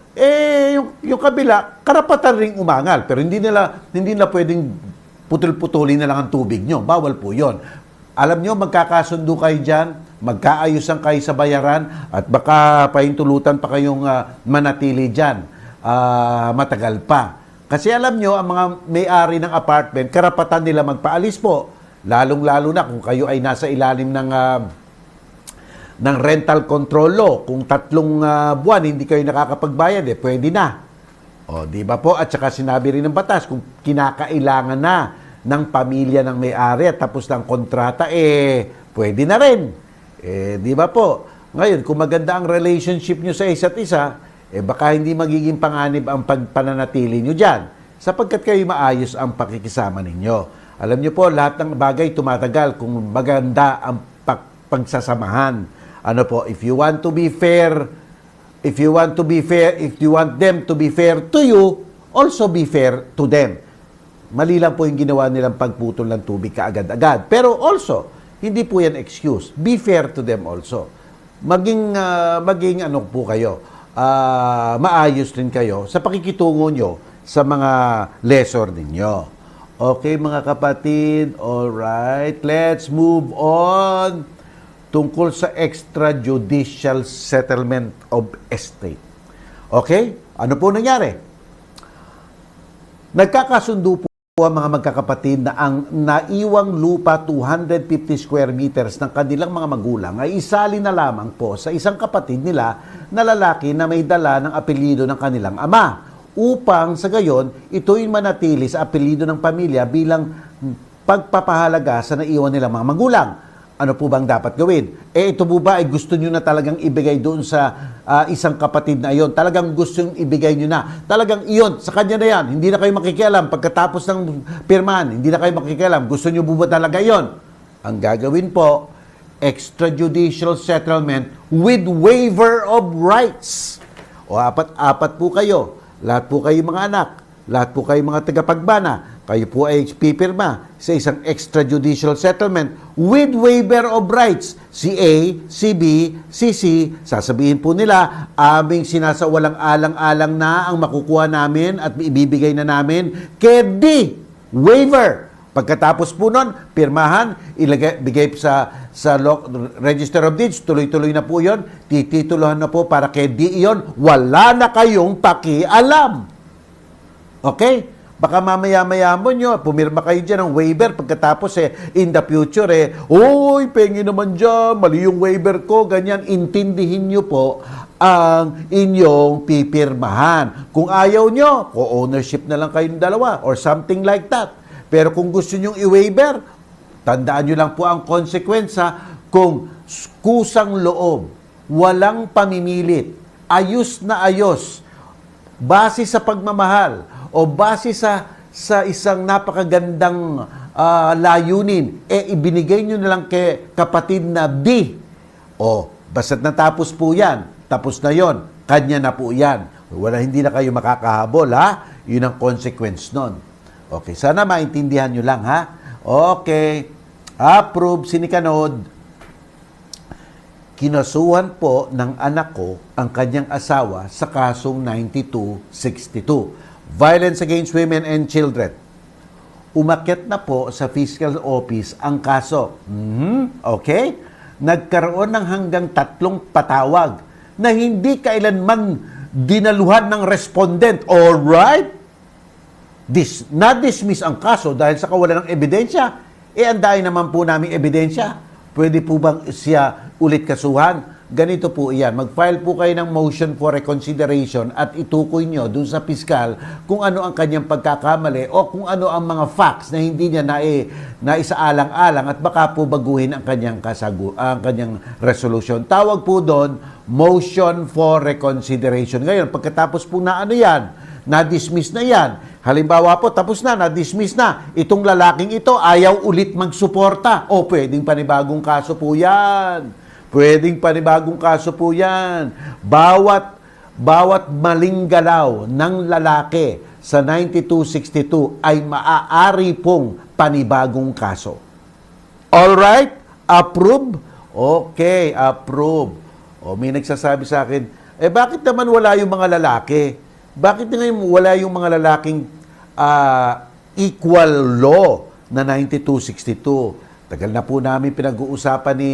yung kabila, karapatan ring umangal. Pero hindi nila pwedeng putol-putulin na lang ang tubig nyo. Bawal po yon. Alam nyo, magkakasundo kayo dyan, magkaayusan kayo sa bayaran, at baka pahintulutan pa kayong manatili dyan. Matagal pa. Kasi alam nyo, ang mga may-ari ng apartment, karapatan nila magpaalis po. Lalong-lalo na kung kayo ay nasa ilalim ng rental control law. Kung 3 buwan hindi kayo nakakapagbayad, pwede na. O, di ba po? At saka sinabi rin ng batas, kung kinakailangan na ng pamilya ng may-ari at tapos ng kontrata, pwede na rin. Di ba po? Ngayon, kung maganda ang relationship nyo sa isa't isa, baka hindi magiging panganib ang pagpananatili nyo dyan sapagkat kayo maayos ang pakikisama ninyo. Alam nyo po, lahat ng bagay tumatagal kung maganda ang pagsasamahan. Ano po, if you want to be fair, if you want them to be fair to you, also be fair to them. Mali lang po yung ginawa nilang pagputol ng tubig kaagad-agad. Pero also, hindi po yan excuse. Be fair to them also. Maging ano po kayo, maayos rin kayo sa pakikitungo nyo sa mga lesor ninyo. Okay, mga kapatid, alright, let's move on. Tungkol sa extrajudicial settlement of estate. Okay? Ano po nangyari? Nagkakasundo po ang mga magkakapatid na ang naiwang lupa 250 square meters ng kanilang mga magulang ay isali na lamang po sa isang kapatid nila na lalaki na may dala ng apelyido ng kanilang ama upang sa gayon ito'y manatili sa apelyido ng pamilya bilang pagpapahalaga sa naiwan nilang mga magulang. Ano po bang dapat gawin? Ito po ba ay gusto nyo na talagang ibigay doon sa isang kapatid na iyon? Talagang gusto nyo ibigay nyo na. Talagang iyon, sa kanya na yan. Hindi na kayo makikialam. Pagkatapos ng pirmahan, hindi na kayo makikialam. Gusto nyo po ba talaga iyon? Ang gagawin po, extrajudicial settlement with waiver of rights. O apat po kayo. Lahat po kayo mga anak. Lahat po kayo mga tagapagbana. Kayo po ay pipirma sa isang extrajudicial settlement with waiver of rights. Si A, si B, si C, sasabihin po nila, aming sinasawalang alang-alang na ang makukuha namin at ibibigay na namin kay D. Waiver. Pagkatapos po nun, pirmahan, bigay sa Register of Deeds, tuloy-tuloy na po yun, titituluhan na po para kay D yun, wala na kayong pakialam. Okay? Baka mamaya-maya mo nyo, pumirma kayo dyan ng waiver, pagkatapos in the future, oy, pengi naman dyan, mali yung waiver ko, ganyan, intindihin nyo po ang inyong pipirmahan. Kung ayaw nyo, co-ownership na lang kayong dalawa, or something like that. Pero kung gusto nyo i-waiver, tandaan nyo lang po ang konsekwensya kung kusang loob, walang pamimilit, ayos na ayos, base sa pagmamahal, o base sa isang napakagandang layunin, ibinigay nyo na lang kay kapatid na B. O, basta't natapos po yan, tapos na yon, kanya na po yan. Hindi na kayo makakahabol, ha? Yun ang consequence nun. Okay, sana maintindihan nyo lang, ha? Okay, approve, sinikanod. Kinasuhan po ng anak ko ang kanyang asawa sa kasong 9262. Violence Against Women and Children. Umakyat na po sa fiscal office ang kaso. Okay? Nagkaroon ng hanggang 3 patawag na hindi kailanman dinaluhan ng respondent. Alright? Na-dismiss ang kaso dahil sa kawalan ng ebidensya. Andayin naman po namin ebidensya. Pwede po bang siya ulit kasuhan? Ganito po iyan. Mag-file po kayo ng motion for reconsideration at itukoy nyo dun sa piskal kung ano ang kanyang pagkakamali o kung ano ang mga facts na hindi niya naisaalang-alang at baka po baguhin ang kanyang resolution. Tawag po doon, motion for reconsideration. Ngayon, pagkatapos po na ano yan, na-dismiss na yan. Halimbawa po, tapos na, na-dismiss na. Itong lalaking ito, ayaw ulit magsuporta. O, pwedeng panibagong kaso po yan. Pwedeng panibagong kaso po yan. Bawat maling galaw ng lalaki sa 9262 ay maaari pong panibagong kaso. Alright? Approve? Okay, approve. O, may nagsasabi sa akin, bakit naman wala yung mga lalaki? Bakit naman wala yung mga lalaking equal law na 9262? Tagal na po namin pinag-uusapan ni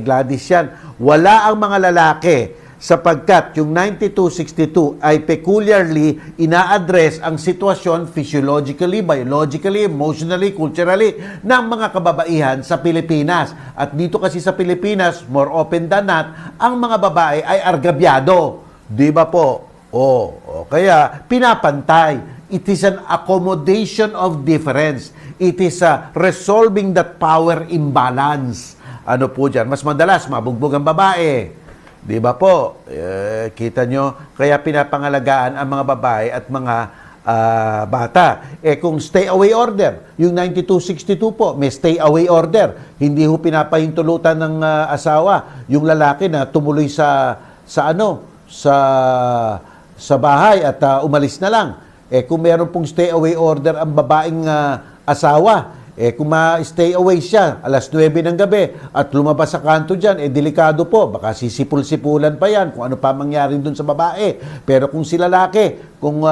Gladys yan. Wala ang mga lalaki sapagkat yung 9262 ay peculiarly ina-address ang sitwasyon physiologically, biologically, emotionally, culturally ng mga kababaihan sa Pilipinas. At dito kasi sa Pilipinas, more often than not, ang mga babae ay argabyado. Di ba po? Kaya pinapantay. It is an accommodation of difference. It is resolving that power imbalance. Ano po dyan? Mas madalas, mabugbog ang babae. Di ba po? Kita nyo? Kaya pinapangalagaan ang mga babae at mga bata. Kung stay away order, yung 9262 po, may stay away order. Hindi ho pinapahintulutan ng asawa yung lalaki na tumuloy sa bahay at umalis na lang. Kung meron pong stay away order ang babaeng asawa, kung ma-stay away siya alas 9 ng gabi at lumabas sa kanto dyan, delikado po. Baka sisipul-sipulan pa yan kung ano pa mangyari dun sa babae. Pero kung si lalaki, kung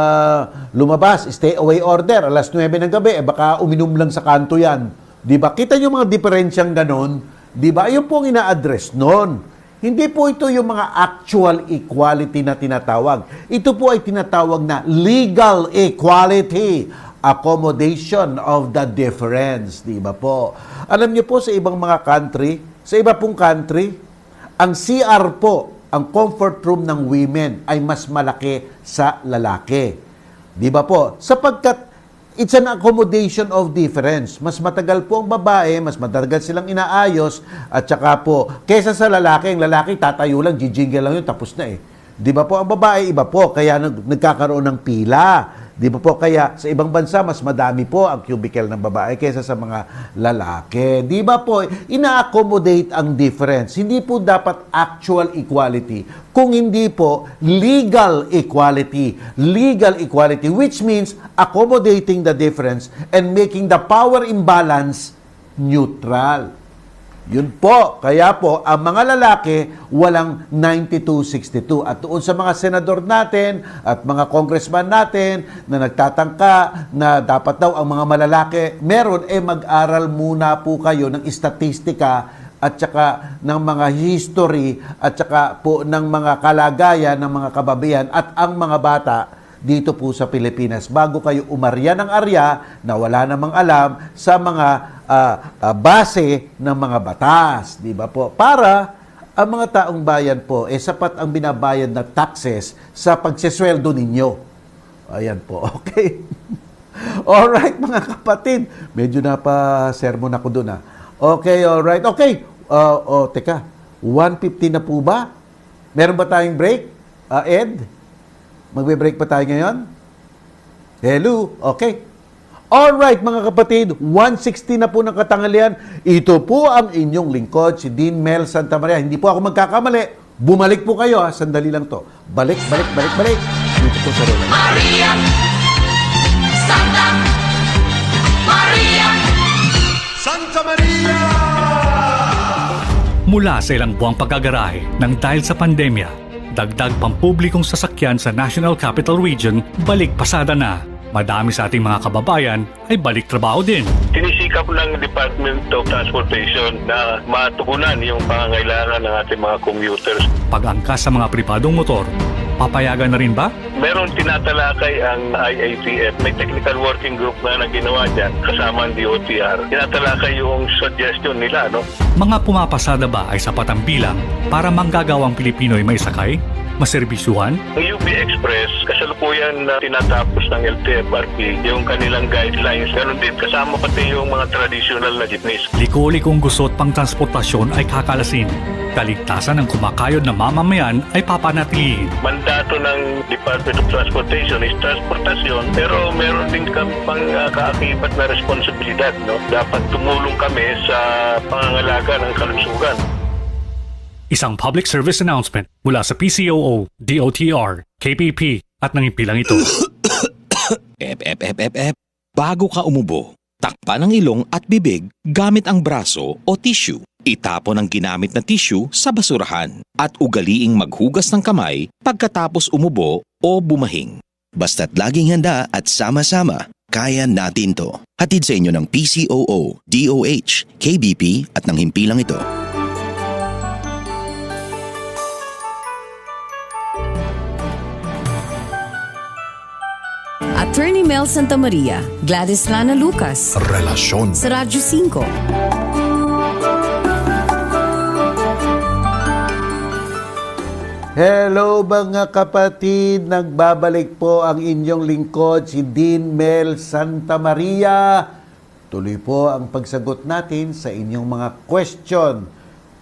lumabas, stay away order alas 9 ng gabi, baka uminom lang sa kanto yan. Di ba? Kita nyo mga diferensyang ganon? Di ba? Ayun po ang ina-address nun. Hindi po ito yung mga actual equality na tinatawag. Ito po ay tinatawag na legal equality, accommodation of the difference. Di ba po? Alam niyo po sa ibang mga country, sa iba pong country, ang CR po, ang comfort room ng women ay mas malaki sa lalaki. Di ba po? Sapagkat it's an accommodation of difference. Mas matagal po ang babae, mas matagal silang inaayos, at saka po, kesa sa lalaki, ang lalaki tatayo lang, jijingle lang yun, tapos na eh. Di ba po? Ang babae, iba po, kaya nagkakaroon ng pila. Di ba po? Kaya sa ibang bansa, mas madami po ang cubicle ng babae kaysa sa mga lalaki. Di ba po? Ina-accommodate ang difference. Hindi po dapat actual equality. Kung hindi po, legal equality. Legal equality, which means accommodating the difference and making the power imbalance neutral. Yun po. Kaya po, ang mga lalaki, walang 92-62. At doon sa mga senador natin at mga congressman natin na nagtatangka na dapat daw ang mga malalaki, meron, mag-aral muna po kayo ng istatistika at saka ng mga history at saka po ng mga kalagayan ng mga kababayan at ang mga bata dito po sa Pilipinas bago kayo umarya ng arya na wala namang alam sa mga base ng mga batas, di ba po? Para ang mga taong bayan po, sapat ang binabayad na taxes sa pagsesweldo ninyo. Ayan po, okay? Alright, mga kapatid. Medyo sermon ako doon, Okay, alright. Okay, teka, 1:50 na po ba? Meron ba tayong break? Ed? Magbe-break pa tayo ngayon? Hello? Okay. Alright, mga kapatid, 1:60 na po ng katanghalian. Ito po ang inyong lingkod, si Dean Mel Santa Maria. Hindi po ako magkakamali. Bumalik po kayo, Sandali lang to. Balik. Dito po sa Roland. Maria Santa Maria Santa Maria. Mula sa ilang buwang pagkagarahe nang dahil sa pandemya, dagdag pampublikong sasakyan sa National Capital Region, balik pasada na. Madami sa ating mga kababayan ay balik trabaho din. Sinisikap ng Department of Transportation na matugunan yung pangangailangan ng ating mga commuters. Pag-angkas sa mga pribadong motor, papayagan na rin ba? Meron tinatalakay ang IATF. May technical working group na ginawa dyan kasama ang DOTR. Tinatalakay yung suggestion nila, no? Mga pumapasada ba ay sapat ang bilang para manggagawang Pilipino ay maisakay? Maserbisyuhan? Ang UP Express, kasalukuyan na tinatapos ng LTFRB yung kanilang guidelines. Ganon din, kasama pati yung mga traditional na jeepneys. Liko-likong gusot pang transportasyon ay kakalasin. Kaligtasan ng kumakayod na mamamayan ay papanatilihin. Mandato ng Department of Transportation is transportasyon, pero meron din kami pang kaakibat na responsibilidad. No? Dapat tumulong kami sa pangangalaga ng kalusugan. Isang public service announcement mula sa PCOO, DOTR, KPP at nangipilang ito. Bago ka umubo, takpan ang ilong at bibig gamit ang braso o tissue. Itapon ang ginamit na tissue sa basurahan at ugaliing maghugas ng kamay pagkatapos umubo o bumahing. Basta't laging handa at sama-sama, kaya natin to. Hatid sa inyo ng PCOO, DOH, KBP at ng himpilang ito. Attorney Mel Santa Maria, Gladys Lana Lucas. Relasyon. Sa Radyo 5. Hello mga kapatid, nagbabalik po ang inyong lingkod, si Dean Mel Santa Maria. Tuloy po ang pagsagot natin sa inyong mga question.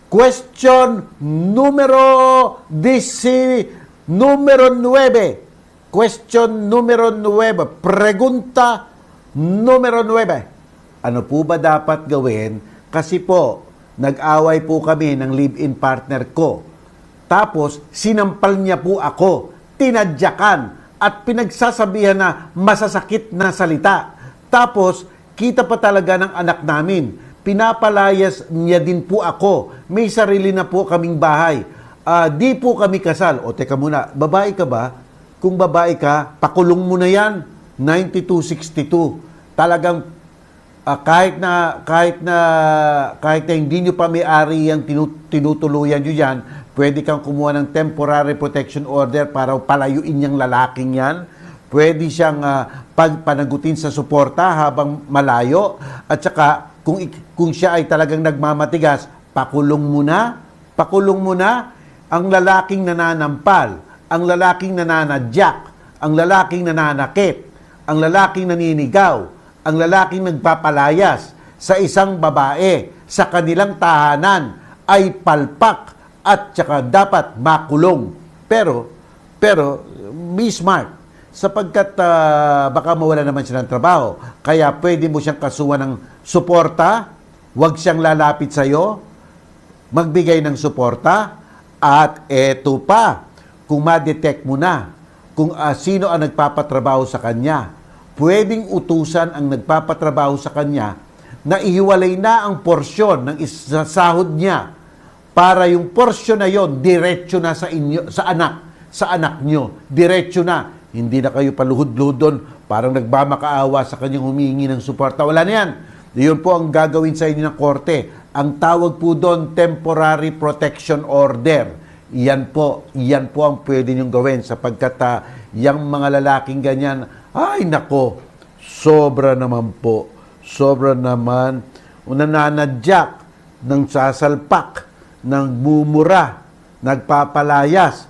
Question numero 9. Question numero 9. Pregunta numero 9. Ano po ba dapat gawin? Kasi po, nag-away po kami ng live-in partner ko. Tapos, sinampal niya po ako, tinadyakan, at pinagsasabihan na masasakit na salita. Tapos, kita pa talaga ng anak namin. Pinapalayas niya din po ako. May sarili na po kaming bahay. Di po kami kasal. O teka muna, babae ka ba? Kung babae ka, pakulong mo na yan. 9262. Talagang kahit na hindi nyo pa may-ari ang tinutuluyan nyo yan, Pwede kang kumuha ng temporary protection order para palayuin yung lalaking yan. Pwede siyang panagutin sa suporta habang malayo. At saka, kung siya ay talagang nagmamatigas, pakulong mo na ang lalaking nananampal, ang lalaking nananadyak, ang lalaking nananakit, ang lalaking naninigaw, ang lalaking nagpapalayas sa isang babae sa kanilang tahanan ay palpak at saka dapat makulong. Pero be smart sapagkat baka mawala naman siya ng trabaho. Kaya pwede mo siyang kasuhan ng suporta, huwag siyang lalapit sa iyo, magbigay ng suporta, at eto pa, kung ma-detect mo na kung sino ang nagpapatrabaho sa kanya, pwedeng utusan ang nagpapatrabaho sa kanya na ihiwalay na ang porsyon ng sahod niya para yung porsyon na yon diretso na sa inyo, sa anak nyo, diretso na. Hindi na kayo paluhod-luhod doon, parang nagmamakaawa sa kanyang humihingi ng suporta. Wala na yan. Yun po ang gagawin sa inyo ng korte. Ang tawag po doon, temporary protection order. Yan po ang pwede niyong gawin sapagkat yung mga lalaking ganyan, ay nako, sobra naman po. Sobra naman. Nananadyak, ng sasalpak, ng bumura, nagpapalayas.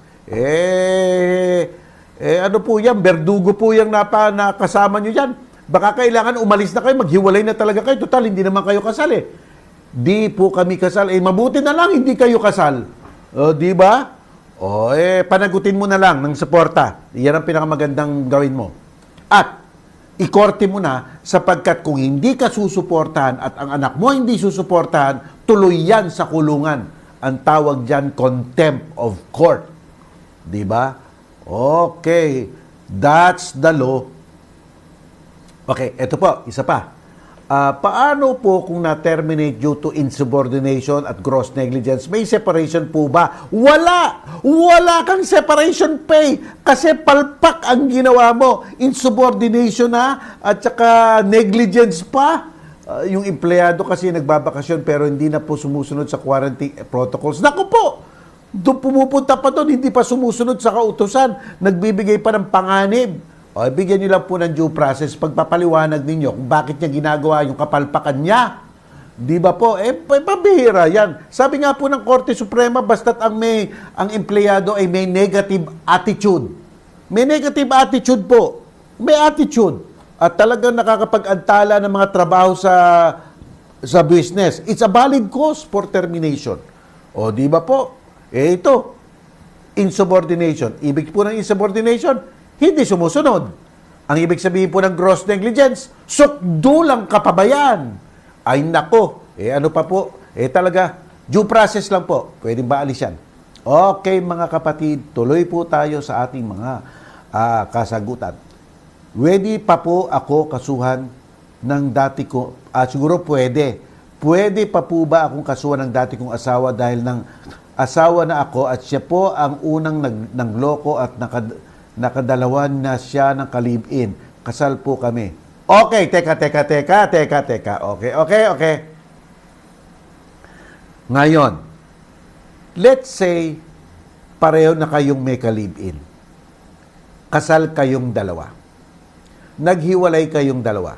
Ano po yan? Berdugo po yung nakasama nyo yan. Baka kailangan umalis na kayo, maghiwalay na talaga kayo. Total, hindi naman kayo kasal eh. Di po kami kasal. Mabuti na lang, hindi kayo kasal. Di ba? Panagutin mo na lang ng suporta. Yan ang pinakamagandang gawin mo. At, ikorte mo na sapagkat kung hindi ka susuportahan at ang anak mo hindi susuportahan, tuloy yan sa kulungan. Ang tawag dyan, contempt of court. Di ba? Okay. That's the law. Okay, eto po, isa pa. Paano po kung na-terminate due to insubordination at gross negligence? May separation po ba? Wala! Wala kang separation pay kasi palpak ang ginawa mo. Insubordination na at saka negligence pa. Yung empleyado kasi nagbabakasyon pero hindi na po sumusunod sa quarantine protocols. Naku po! Doon pumupunta pa doon, hindi pa sumusunod sa kautusan. Nagbibigay pa ng panganib. Bigyan niyo lang po ng due process, pagpapaliwanag ninyo kung bakit niya ginagawa yung kapalpakan niya. Di ba po? Pabihira yan. Sabi nga po ng Korte Suprema, basta't ang empleyado ay may negative attitude. May negative attitude po. May attitude. At talagang nakakapag-antala ng mga trabaho sa business. It's a valid cause for termination. Di ba po? Ito, insubordination. Ibig po ng insubordination, hindi sumusunod. Ang ibig sabihin po ng gross negligence, sukdulang kapabayan. Ay nako, ano pa po? Talaga, due process lang po. Pwedeng ba alis yan? Okay mga kapatid, tuloy po tayo sa ating mga kasagutan. Pwede pa po ako kasuhan ng dati ko, siguro pwede. Pwede pa po ba akong kasuhan ng dati kong asawa dahil ng asawa na ako at siya po ang unang nagloko at nakadalawan na siya ng ka-live-in. Kasal po kami. Okay, teka. Okay. Ngayon, let's say, pareho na kayong may ka-live-in. Kasal kayong dalawa. Naghiwalay kayong dalawa.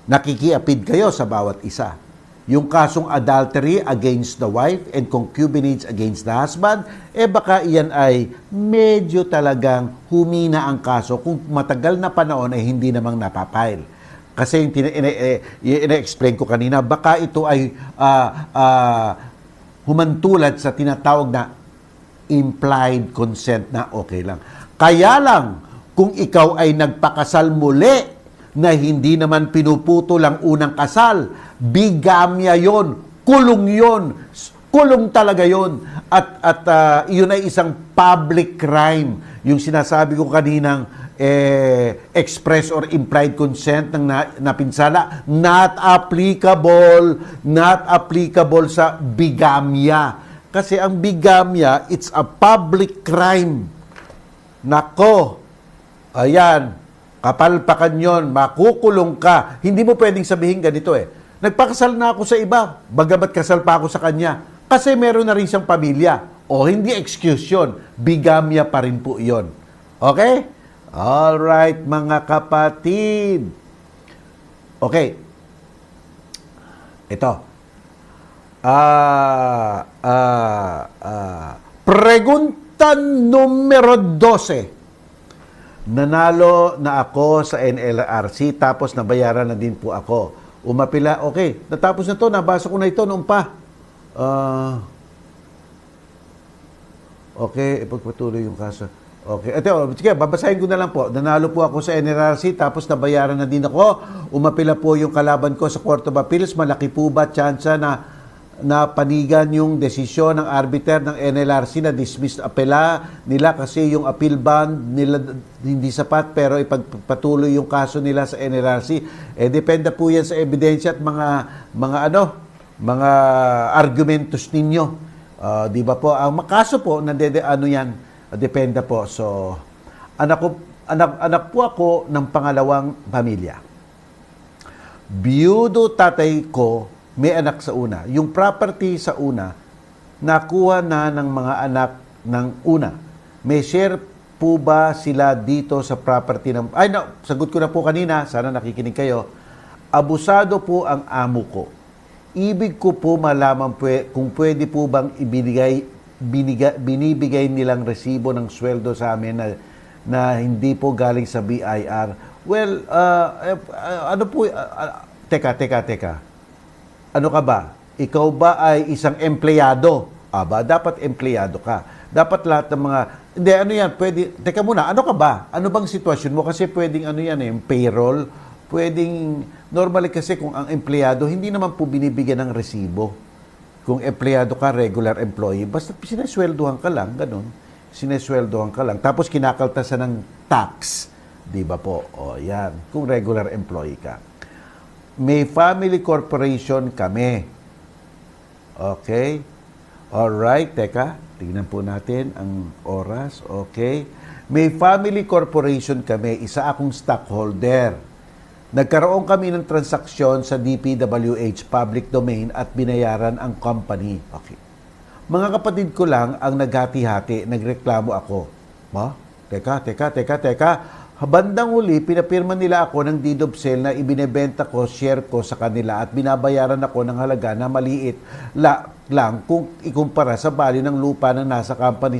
Nakikiapid kayo sa bawat isa. Yung kasong adultery against the wife and concubinage against the husband, baka iyan ay medyo talagang humina ang kaso kung matagal na panahon ay hindi namang napapile. Kasi yung ina-explain ko kanina, baka ito ay humantulad sa tinatawag na implied consent na okay lang. Kaya lang, kung ikaw ay nagpakasal muli na hindi naman pinuputol ang unang kasal, bigamya yon, kulong talaga yon. At yun ay isang public crime. Yung sinasabi ko kaninang express or implied consent ng napinsala, not applicable sa bigamya. Kasi ang bigamya, it's a public crime. Nako, ayan, kapalpakan yon, makukulong ka. Hindi mo pwedeng sabihin ganito Nagpakasal na ako sa iba, bagamat kasal pa ako sa kanya. Kasi meron na rin siyang pamilya. O hindi excuse yun, bigamya pa rin po yun. Okay? Alright, mga kapatid. Okay. Ito. Pregunta numero 12. Nanalo na ako sa NLRC tapos nabayaran na din po ako. Umapila, okay. Natapos na to, nabasa ko na ito noon pa. Okay, ipagpatuloy yung kaso. Okay. Ito, sige, babasahin ko na lang po. Nanalo po ako sa NLRC, tapos nabayaran na din ako. Umapila po yung kalaban ko sa Court of Appeals. Malaki po ba tsansa na panigan yung desisyon ng arbiter ng NLRC na dismiss apela nila kasi yung appeal bond nila hindi sapat pero ipagpatuloy yung kaso nila sa NLRC. Depende po yan sa ebidensya at mga argumentos ninyo. Di ba po? Ang kaso po, yan, depende po. So, anak po ako ng pangalawang pamilya. Biyudo tatay ko, may anak sa una. Yung property sa una, nakuha na ng mga anak ng una. May share po ba sila dito sa property ng... sagot ko na po kanina, sana nakikinig kayo. Abusado po ang amo ko. Ibig ko po malaman kung pwede po bang binibigay nilang resibo ng sweldo sa amin na hindi po galing sa BIR. Well, teka. Ano ka ba? Ikaw ba ay isang empleyado? Dapat empleyado ka. Dapat lahat ng mga... Hindi, pwede... Teka muna, ano ka ba? Ano bang sitwasyon mo? Kasi pwedeng payroll, pwedeng... Normally kasi kung ang empleyado, hindi naman po binibigyan ng resibo. Kung empleyado ka, regular employee, basta sinesweldohan ka lang, ganun. Sinesweldohan ka lang. Tapos kinakaltasan ng tax. Di ba po? Yan. Kung regular employee ka. May family corporation kami. Okay? Alright, teka. Tingnan po natin ang oras. Okay? May family corporation kami. Isa akong stockholder. Nagkaroon kami ng transaksyon sa DPWH public domain at binayaran ang company. Okay. Mga kapatid ko lang ang naghati-hati, nagreklamo ako. Teka. Bandang huli, pinapirma nila ako ng deed of sale na ibinebenta ko, share ko sa kanila at binabayaran ako ng halaga na maliit lang kung ikumpara sa value ng lupa na nasa company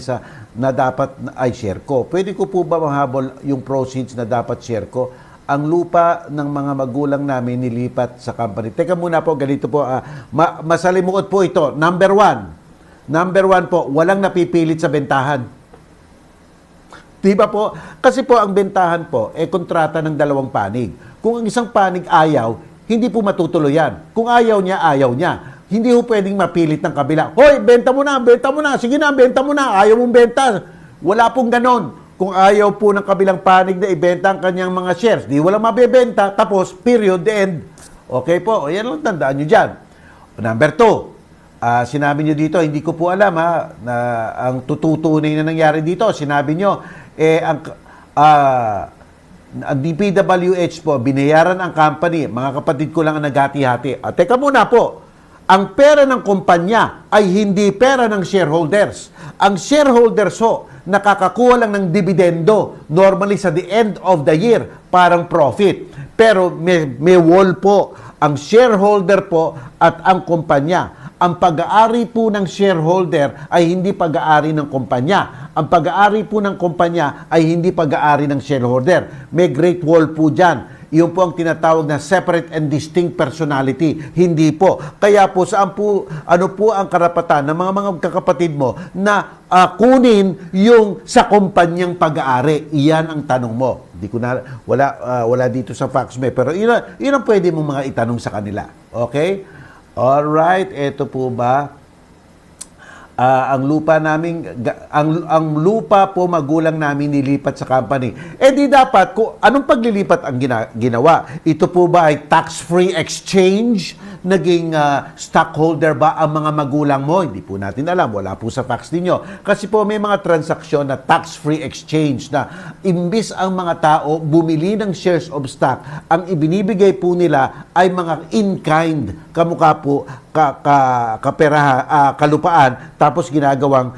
na dapat ay share ko. Pwede ko po ba mahabol yung proceeds na dapat share ko? Ang lupa ng mga magulang namin nilipat sa company. Teka muna po, ganito po. Masalimuot po ito. Number one po, walang napipilit sa bentahan. Diba po? Kasi po ang bentahan po, kontrata ng dalawang panig. Kung ang isang panig ayaw, hindi po matutuloy yan. Kung ayaw niya. Hindi po pwedeng mapilit ng kabila. Hoy, benta mo na. Sige na, benta mo na. Ayaw mong benta. Wala pong ganon. Kung ayaw po ng kabilang panig na ibenta ang kanyang mga shares, di wala mabebenta, tapos period, the end. Okay po, yan lang tandaan nyo dyan. Number 2, sinabi nyo dito, hindi ko po alam na ang tututunay na nangyari dito. Sinabi nyo, ang DPWH po, binayaran ang company. Mga kapatid ko lang ang naghati-hati. Teka muna po, ang pera ng kumpanya ay hindi pera ng shareholders. Ang shareholders nakakakuha lang ng dividendo normally sa the end of the year, parang profit. Pero may wall po ang shareholder po at ang kumpanya. Ang pag-aari po ng shareholder ay hindi pag-aari ng kumpanya. Ang pag-aari po ng kumpanya ay hindi pag-aari ng shareholder. May great wall po dyan. Iyon po ang tinatawag na separate and distinct personality. Hindi po. Kaya po, ano po ang karapatan ng mga kakapatid mo na kunin yung sa kumpanyang pag-aari? Iyan ang tanong mo. Wala dito sa fax me. Pero yun ang pwede mong mga itanong sa kanila. Okay? Alright. Ito po ba? Ang lupa po magulang namin nilipat sa company. Di dapat, anong paglilipat ang ginawa? Ito po ba ay tax-free exchange naging stockholder ba ang mga magulang mo? Hindi po natin alam. Wala po sa facts ninyo. Kasi po may mga transaksyon na tax-free exchange na imbis ang mga tao bumili ng shares of stock, ang ibinibigay po nila ay mga in-kind, kamukha po kalupaan, tapos ginagawang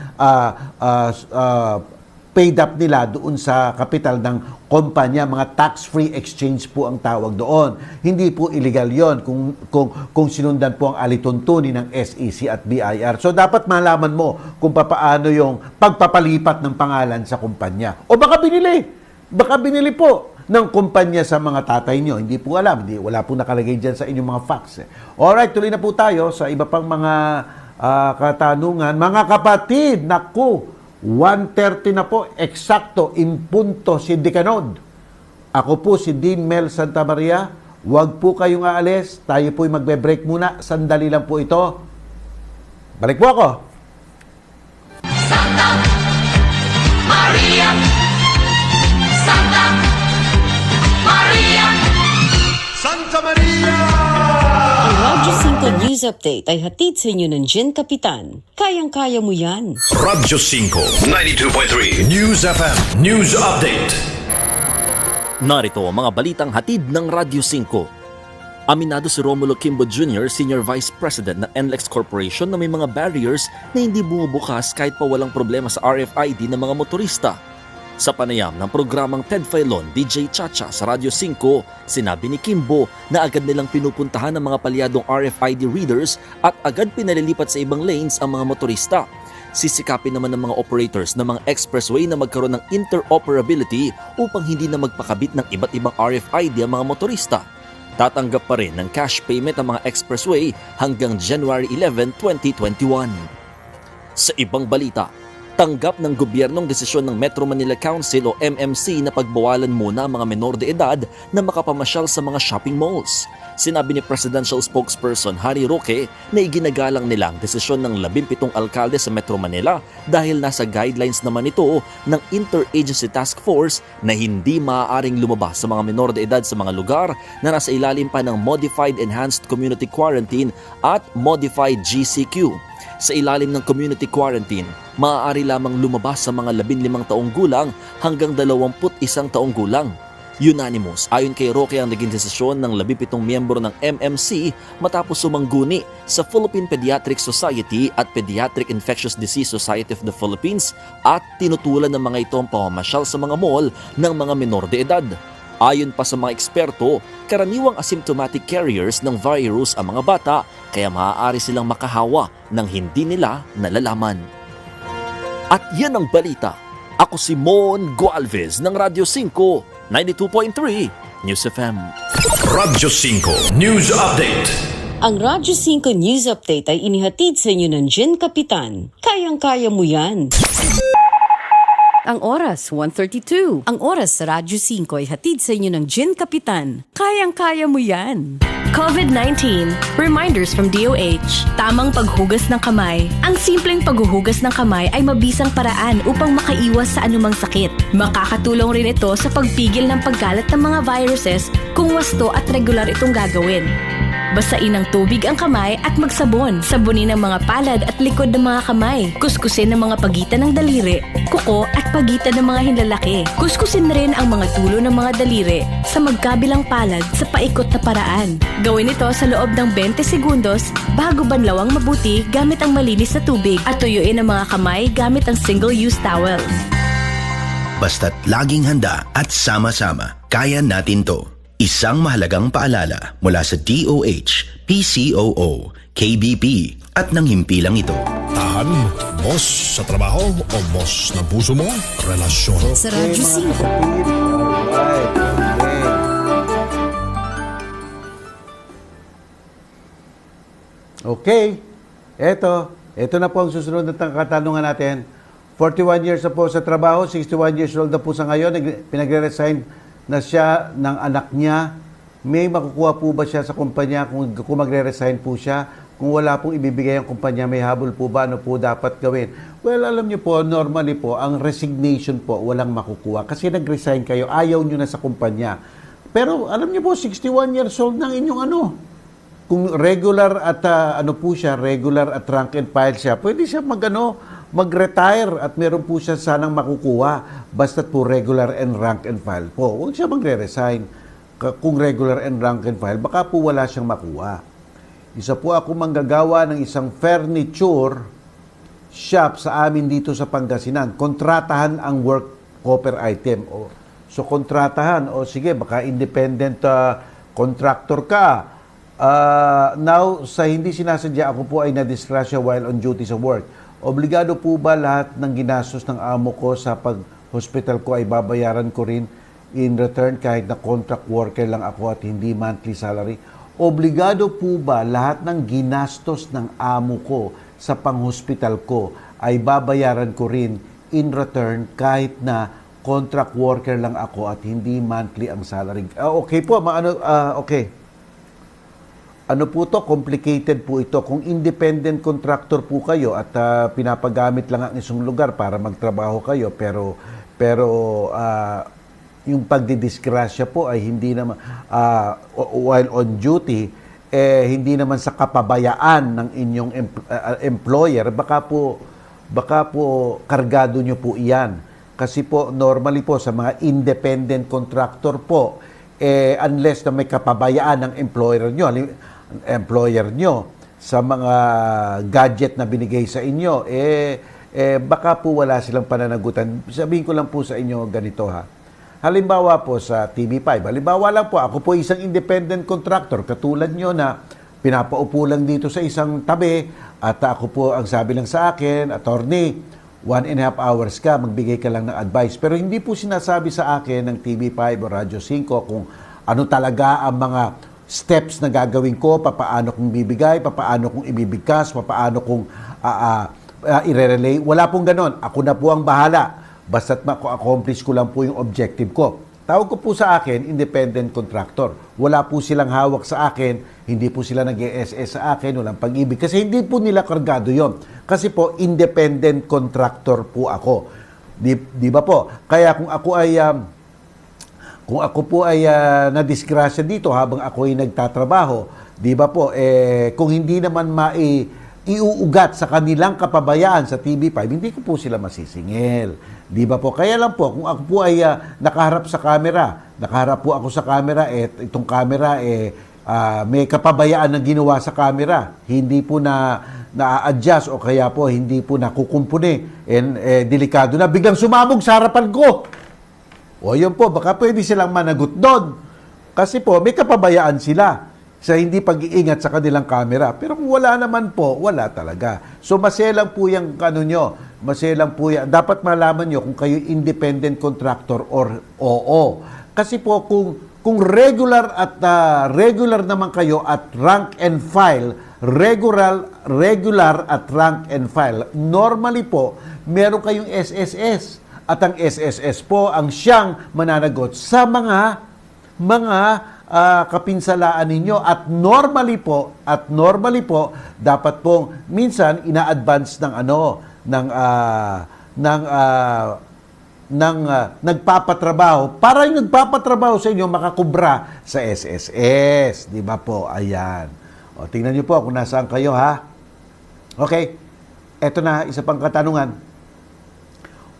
paid up nila doon sa kapital ng kumpanya. Mga tax-free exchange po ang tawag doon. Hindi po illegal yon kung sinundan po ang alituntunin ng SEC at BIR. So dapat malaman mo kung paano yung pagpapalipat ng pangalan sa kumpanya. O baka binili po ng kumpanya sa mga tatay nyo. Hindi po alam. Wala po nakalagay dyan sa inyong mga facts. Alright, tuloy na po tayo sa iba pang mga katanungan. Mga kapatid, naku, 1:30 na po, eksakto, impunto si Decanod. Ako po si Dean Mel Santa Maria. Huwag po kayong aalis. Tayo po'y magbe-break muna. Sandali lang po ito. Balik po ako. Santa Maria, Santa Maria, Santa Maria. Ang Radyo 5 News Update ay hatid sa inyo ng Jen Kapitan. Kayang-kaya mo yan. Radyo 5, 92.3 News FM News Update. Narito ang mga balitang hatid ng Radyo 5. Aminado si Romulo Kimbo Jr., Senior Vice President ng NLEX Corporation, na may mga barriers na hindi bumubukas kahit pa walang problema sa RFID ng mga motorista. Sa panayam ng programang Ted Filon, DJ Chacha sa Radyo 5, sinabi ni Kimbo na agad nilang pinupuntahan ng mga palyadong RFID readers at agad pinalilipat sa ibang lanes ang mga motorista. Sisikapin naman ng mga operators ng mga expressway na magkaroon ng interoperability upang hindi na magpakabit ng iba't ibang RFID ang mga motorista. Tatanggap pa rin ng cash payment ang mga expressway hanggang January 11, 2021. Sa ibang balita, tanggap ng gobyernong desisyon ng Metro Manila Council o MMC na pagbawalan muna ang mga menor de edad na makapamasyal sa mga shopping malls. Sinabi ni Presidential Spokesperson Harry Roque na iginagalang nila ang desisyon ng 17 alkalde sa Metro Manila dahil nasa guidelines naman ito ng Interagency Task Force na hindi maaaring lumabas sa mga menor de edad sa mga lugar na nasa ilalim pa ng Modified Enhanced Community Quarantine at Modified GCQ. Sa ilalim ng community quarantine, maaari lamang lumabas sa mga 15 taong gulang hanggang 21 taong gulang. Unanimous ayon kay Roque ang naging desisyon ng 17 miyembro ng MMC matapos sumangguni sa Philippine Pediatric Society at Pediatric Infectious Disease Society of the Philippines at tinutulan ng mga ito ang pamamasyal sa mga mall ng mga menor de edad. Ayon pa sa mga eksperto, karaniwang asymptomatic carriers ng virus ang mga bata kaya maaari silang makahawa ng hindi nila nalalaman. At yan ang balita. Ako si Mon Gualvez ng Radyo 5, 92.3 News FM. Radyo 5 News Update. Ang Radyo 5 News Update ay inihatid sa inyo ng Jen Kapitan. Kayang-kaya mo yan. Ang oras, 1:32. Ang oras sa Radyo 5 ay hatid sa inyo ng Jen Kapitan. Kayang-kaya mo yan. COVID-19. Reminders from DOH. Tamang paghugas ng kamay. Ang simpleng paghuhugas ng kamay ay mabisang paraan upang makaiwas sa anumang sakit. Makakatulong rin ito sa pagpigil ng pagkalat ng mga viruses kung wasto at regular itong gagawin. Basain ng tubig ang kamay at magsabon. Sabunin ang mga palad at likod ng mga kamay. Kuskusin ang mga pagitan ng daliri, kuko at pagitan ng mga hinlalaki. Kuskusin rin ang mga tulo ng mga daliri sa magkabilang palad sa paikot na paraan. Gawin ito sa loob ng 20 segundos bago banlawang mabuti gamit ang malinis na tubig at tuyuin ang mga kamay gamit ang single-use towel. Basta't laging handa at sama-sama, kaya natin to. Isang mahalagang paalala mula sa DOH, PCOO, KBP at ng himpilang ito. Tahan, boss sa trabaho o boss ng puso mo? Relasyon. Sa Radyo 5. Okay. Ito na po ang susunod na katanungan natin. 41 years na po sa trabaho, 61 years old na po sa ngayon, pinagre-resign na siya ng anak niya. May makukuha po ba siya sa kumpanya kung magre-resign po siya? Kung wala pong ibibigay ang kumpanya, may habol po ba? Ano po dapat gawin? Well, alam niyo po, normally po, ang resignation po, walang makukuha. Kasi nag-resign kayo, ayaw niyo na sa kumpanya. Pero alam niyo po, 61 years old ng inyong kung regular at regular at rank and file siya, pwede siya mag-retire at meron po siya sanang makukuha basta po regular and rank and file po. Huwag siya magre-resign. Kung regular and rank and file, baka po wala siyang makuha. Isa po ako manggagawa ng isang furniture shop sa amin dito sa Pangasinan. Kontratahan ang work copper item. So kontratahan, sige, baka independent contractor ka. Now, sa hindi sinasadya, ako po ay nadisgrasya while on duty sa work. Obligado po ba lahat ng ginastos ng amo ko sa pag-hospital ko ay babayaran ko rin in return kahit na contract worker lang ako at hindi monthly salary? Obligado po ba lahat ng ginastos ng amo ko sa pang-hospital ko ay babayaran ko rin in return kahit na contract worker lang ako at hindi monthly ang salary? Okay po, okay. Ano po to? Complicated po ito. Kung independent contractor po kayo at pinapagamit lang ang isang lugar para magtrabaho kayo, pero yung pagdidisgrasya po ay hindi naman while on duty, hindi naman sa kapabayaan ng inyong employer, baka po kargado nyo po iyan. Kasi po normally po sa mga independent contractor po, unless na may kapabayaan ng employer nyo sa mga gadget na binigay sa inyo, baka po wala silang pananagutan. Sabihin ko lang po sa inyo ganito ha. Halimbawa po sa TV5, halimbawa lang po, ako po isang independent contractor, katulad nyo na pinapaupo lang dito sa isang tabi at ako po ang sabi lang sa akin, attorney, 1.5 hours ka, magbigay ka lang ng advice. Pero hindi po sinasabi sa akin ng TV5 o Radyo 5 kung ano talaga ang mga steps na gagawin ko, papaano kong bibigay, papaano kong ibibigkas, papaano kong i-relay. Wala pong ganon. Ako na po ang bahala. Basta't ma-accomplish ko lang po yung objective ko. Tawag ko po sa akin, independent contractor. Wala po silang hawak sa akin, hindi po sila nag-ESS sa akin, walang pag-ibig. Kasi hindi po nila kargado yon. Kasi po, independent contractor po ako. Di ba po? Kaya kung ako po ay nadisgrasya dito habang ako ay nagtatrabaho, di ba po, kung hindi naman iuugat sa kanilang kapabayaan sa TV5, hindi ko po sila masisingil. Di ba po? Kaya lang po, kung ako po ay nakaharap po ako sa camera, itong camera, may kapabayaan na ginawa sa camera, hindi po na-adjust o kaya po hindi po nakukumpuni, delikado na, biglang sumabog sa harapan ko. O yun po, baka pwede silang managot doon. Kasi po, may kapabayaan sila sa hindi pag-iingat sa kanilang camera. Pero kung wala naman po, wala talaga. So maselang po yung maselang po yan. Dapat malaman nyo kung kayo independent contractor or oo. Kasi po kung regular naman kayo at rank and file, regular at rank and file, normally po, meron kayong SSS. At ang SSS po ang siyang mananagot sa mga kapinsalaan ninyo at normally po dapat pong minsan ina-advance ng nagpapatrabaho para yung nagpapatrabaho sa inyo makakubra sa SSS, di ba po? Ayan. O tingnan niyo po kung nasaan kayo ha. Okay. Ito na isa pang katanungan.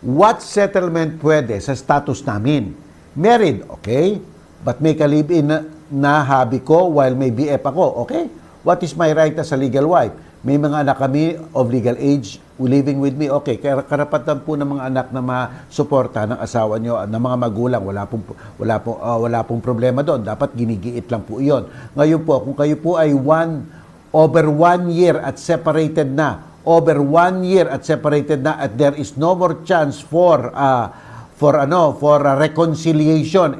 What settlement pwede sa status namin? Married, okay? But may ka-live-in na hubby ko while may BF ako, okay? What is my right as a legal wife? May mga anak kami of legal age living with me, okay? Karapatan po ng mga anak na masuporta ng asawa nyo, ng mga magulang, wala pong problema doon. Dapat ginigiit lang po iyon. Ngayon po, kung kayo po ay over 1 year at separated na, at there is no more chance for reconciliation,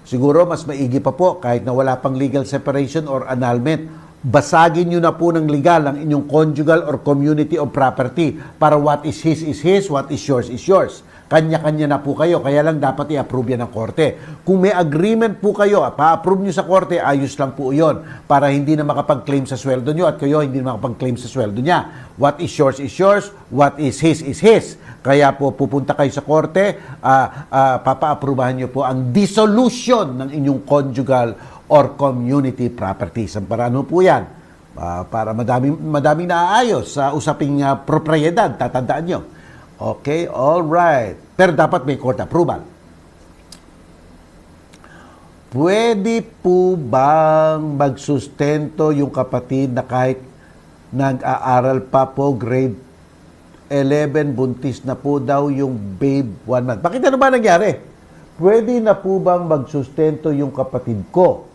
siguro mas maigi pa po kahit na wala pang legal separation or annulment, basagin nyo na po ng legal ang inyong conjugal or community of property para what is his, what is yours. Kanya-kanya na po kayo, kaya lang dapat i-approve yan ng korte. Kung may agreement po kayo, pa-approve nyo sa korte, ayos lang po yun para hindi na makapag-claim sa sweldo nyo at kayo hindi na makapag-claim sa sweldo niya. What is yours, what is his. Kaya po pupunta kayo sa korte, papa-aprubahan nyo po ang dissolution ng inyong conjugal or community properties. Ang paraan po yan, para madaming naaayos sa usaping propriedad, tatandaan nyo. Okay, all right. Pero dapat may court approval. Pwede po bang magsustento yung kapatid na kahit nag-aaral pa po, grade 11, buntis na po daw yung babe 1 month? Bakit ano ba nangyari? Pwede na po bang magsustento yung kapatid ko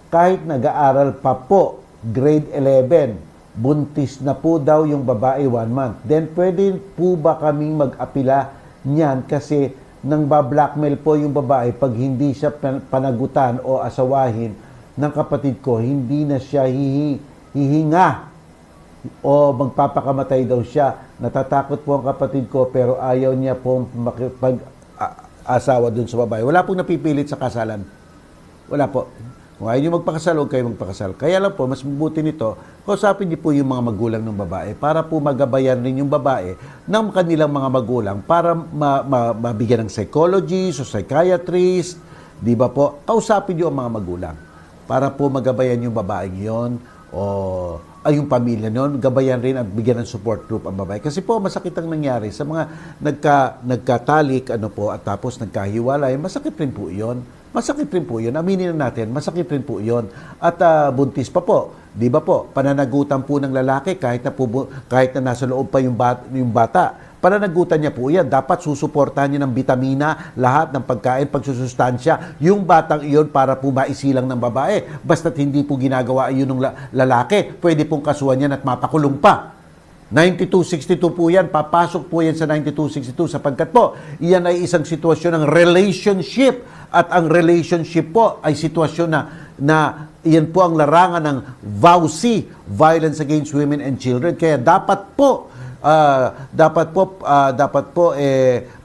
kahit nag-aaral pa po, grade 11, buntis na po daw yung babae 1 month? Then pwede po ba kaming mag-apila niyan kasi nang ba-blackmail po yung babae pag hindi siya panagutan o asawahin ng kapatid ko, hindi na siya hihinga o magpapakamatay daw siya. Natatakot po ang kapatid ko pero ayaw niya pong makipag-asawa dun sa babae. Wala pong napipilit sa kasalan. Wala po. Kung ayaw niyo magpakasal, huwag kayo magpakasal. Kaya lang po, mas mabuti nito, kausapin niyo po yung mga magulang ng babae para po magabayan rin yung babae ng kanilang mga magulang para mabigyan ng psychologist o psychiatrist, di ba po? Kausapin niyo ang mga magulang para po magabayan yung babaeng yon o yung pamilya nun, gabayan rin at bigyan ng support group ang babae. Kasi po, masakit ang nangyari sa mga nagkatalik, at tapos nagkahiwalay, masakit rin po yun. Masakit rin po yun. Aminin na natin, masakit rin po yun. At buntis pa po. Di ba po? Pananagutan po ng lalaki kahit na nasa loob pa yung bata. Pananagutan niya po yan. Dapat susuportahan niya ng bitamina, lahat ng pagkain, pagsusustansya, yung batang iyon para po maisilang ng babae. Basta't hindi po ginagawa yun ng lalaki, pwede pong kasuhan yan at mapakulong pa. 9262 po yan, papasok po yan sa 9262 sapagkat po, iyan ay isang sitwasyon ng relationship at ang relationship po ay sitwasyon na iyan po ang larangan ng VAUC, Violence Against Women and Children. Kaya dapat po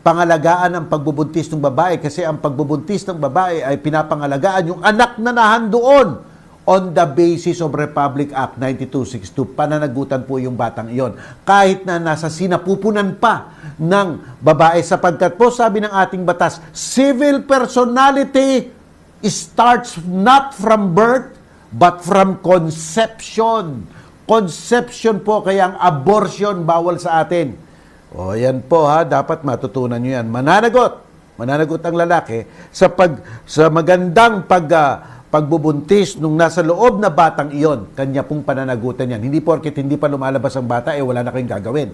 pangalagaan ang pagbubuntis ng babae kasi ang pagbubuntis ng babae ay pinapangalagaan yung anak na nahandoon on the basis of Republic Act 9262. Pananagutan po yung batang iyon. Kahit na nasa sinapupunan pa ng babae sapagkat po sabi ng ating batas, civil personality starts not from birth but from conception. Conception po, kaya ang abortion bawal sa atin. O yan po dapat matutunan nyo yan. Mananagot ang lalaki sa magandang pagbubuntis nung nasa loob na batang iyon, kanya pong pananagutan yan. Hindi porket hindi pa lumalabas ang bata, wala na kayong gagawin.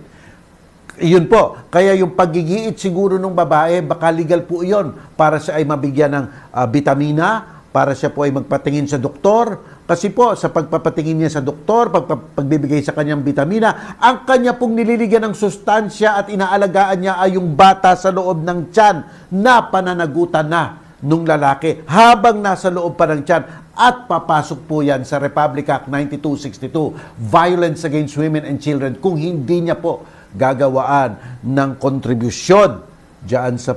Iyon po. Kaya yung pagigiit siguro ng babae, baka legal po iyon para siya ay mabigyan ng bitamina, para siya po ay magpatingin sa doktor. Kasi po, sa pagpapatingin niya sa doktor, pagbibigay sa kanyang bitamina, ang kanya pong nililigyan ng sustansya at inaalagaan niya ay yung bata sa loob ng tiyan na pananagutan na nung lalaki habang nasa loob pa ng tiyan at papasok po yan sa Republic Act 9262, Violence Against Women and Children, kung hindi niya po gagawaan ng kontribusyon diyan sa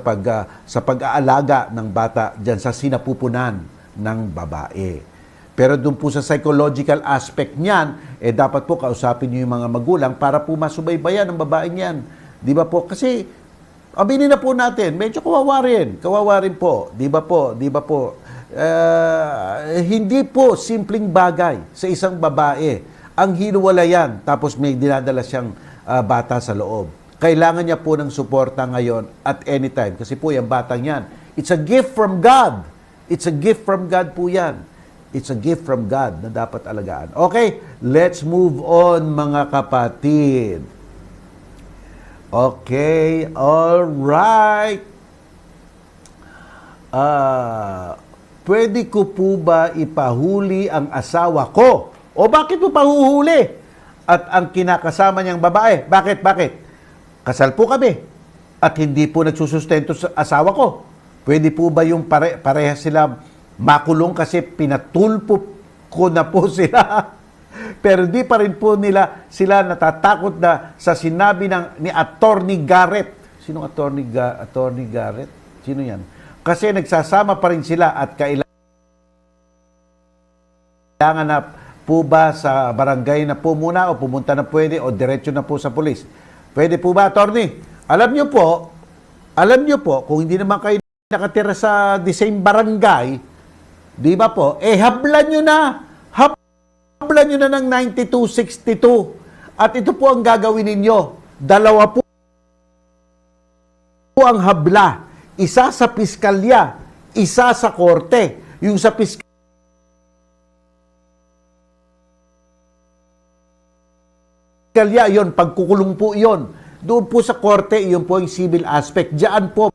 pag-aalaga ng bata diyan sa sinapupunan ng babae. Pero doon po sa psychological aspect niyan, dapat po kausapin niyo yung mga magulang para po masubaybayan ng babaeng yan. Di ba po? Kasi aminin na po natin, medyo kawawa rin po. Di ba po? Hindi po simpleng bagay sa isang babae ang hinuwalayan tapos may dinadala siyang bata sa loob. Kailangan niya po ng suporta ngayon at anytime. Kasi po yung batang yan, it's a gift from God. It's a gift from God po yan. It's a gift from God na dapat alagaan. Okay, let's move on mga kapatid. Okay, all right. Pwede ko po ba ipahuli ang asawa ko? O bakit mo pahuhuli? At ang kinakasama niyang babae, bakit? Kasal po kami at hindi po nagsusustento sa asawa ko. Pwede po ba yung pareha sila makulong kasi pinatulpo ko na po sila? Pero di pa rin po sila natatakot na sa sinabi ni Attorney Garrett. Sinong Attorney Garrett? Sino yan? Kasi nagsasama pa rin sila at kailangan na po ba sa barangay na po muna o pumunta na pwede o diretso na po sa pulis. Pwede po ba, Attorney? Alam nyo po, kung hindi naman kayo nakatira sa the same barangay, Di ba po? Hablan nyo na. Hablan nyo na ng 9262. At ito po ang gagawin ninyo. Dalawa po ang habla. Isa sa piskalya, isa sa korte. Yung sa piskalya, yon pagkukulong po yon. Doon po sa korte, yun po yung civil aspect. Diyan po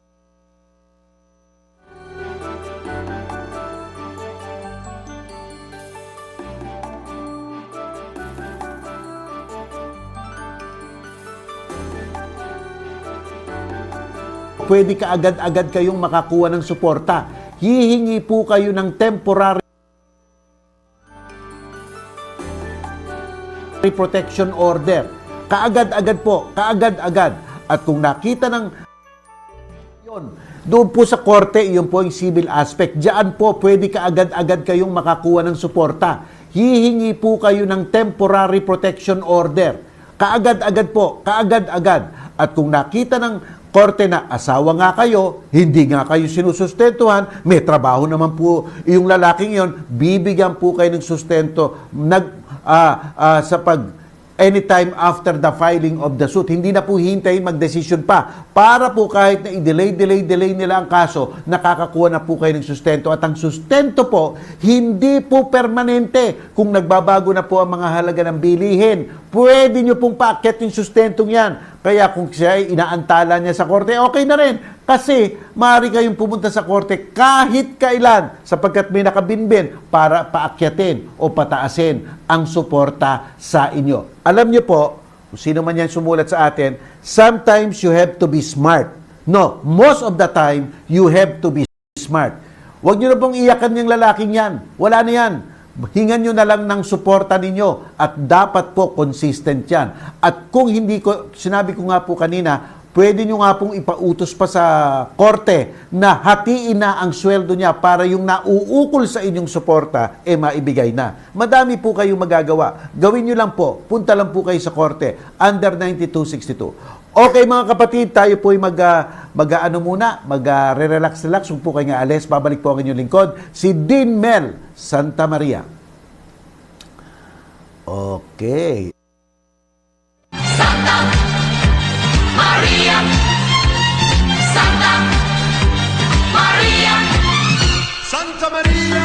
pwede ka agad-agad kayong makakuha ng suporta. Hihingi po kayo ng temporary protection order. Kaagad-agad po, kaagad-agad. At kung nakita ng yun, doon po sa korte, yun po yung civil aspect. Diyan po, pwede ka agad-agad kayong makakuha ng suporta. Hihingi po kayo ng temporary protection order. Kaagad-agad po, kaagad-agad. At kung nakita ng korte na asawa nga kayo, hindi nga kayo sinusustentuhan, may trabaho naman po yung lalaking yon, bibigyan po kayo ng sustento sa anytime after the filing of the suit. Hindi na po hintayin mag-decision pa. Para po kahit na i-delay nila ang kaso, nakakakuha na po kayo ng sustento. At ang sustento po, hindi po permanente. Kung nagbabago na po ang mga halaga ng bilihin, pwede nyo pong paakyat yung sustentong yan. Kaya kung siya ay inaantala niya sa korte, okay na rin. Kasi maaari kayong pumunta sa korte kahit kailan sapagkat may nakabinbin para paakyatin o pataasin ang suporta sa inyo. Alam niyo po, kung sino man yan sumulat sa atin, sometimes you have to be smart. No, most of the time, you have to be smart. Huwag niyo na pong iyakan yung lalaking yan. Wala na yan. Hingan nyo na lang ng suporta ninyo at dapat po consistent yan. At kung hindi ko, sinabi ko nga po kanina, pwede nyo nga pong ipautos pa sa korte na hatiin na ang sweldo niya para yung nauukol sa inyong suporta, maibigay na. Madami po kayong magagawa. Gawin nyo lang po, punta lang po kayo sa korte, under 9262. Okay mga kapatid, tayo po ay mag-relax. Huwag po kayo nga alis. Babalik po ang inyong lingkod, si Dean Mel Santa Maria. Okay. Santa Maria, Santa Maria, Santa Maria.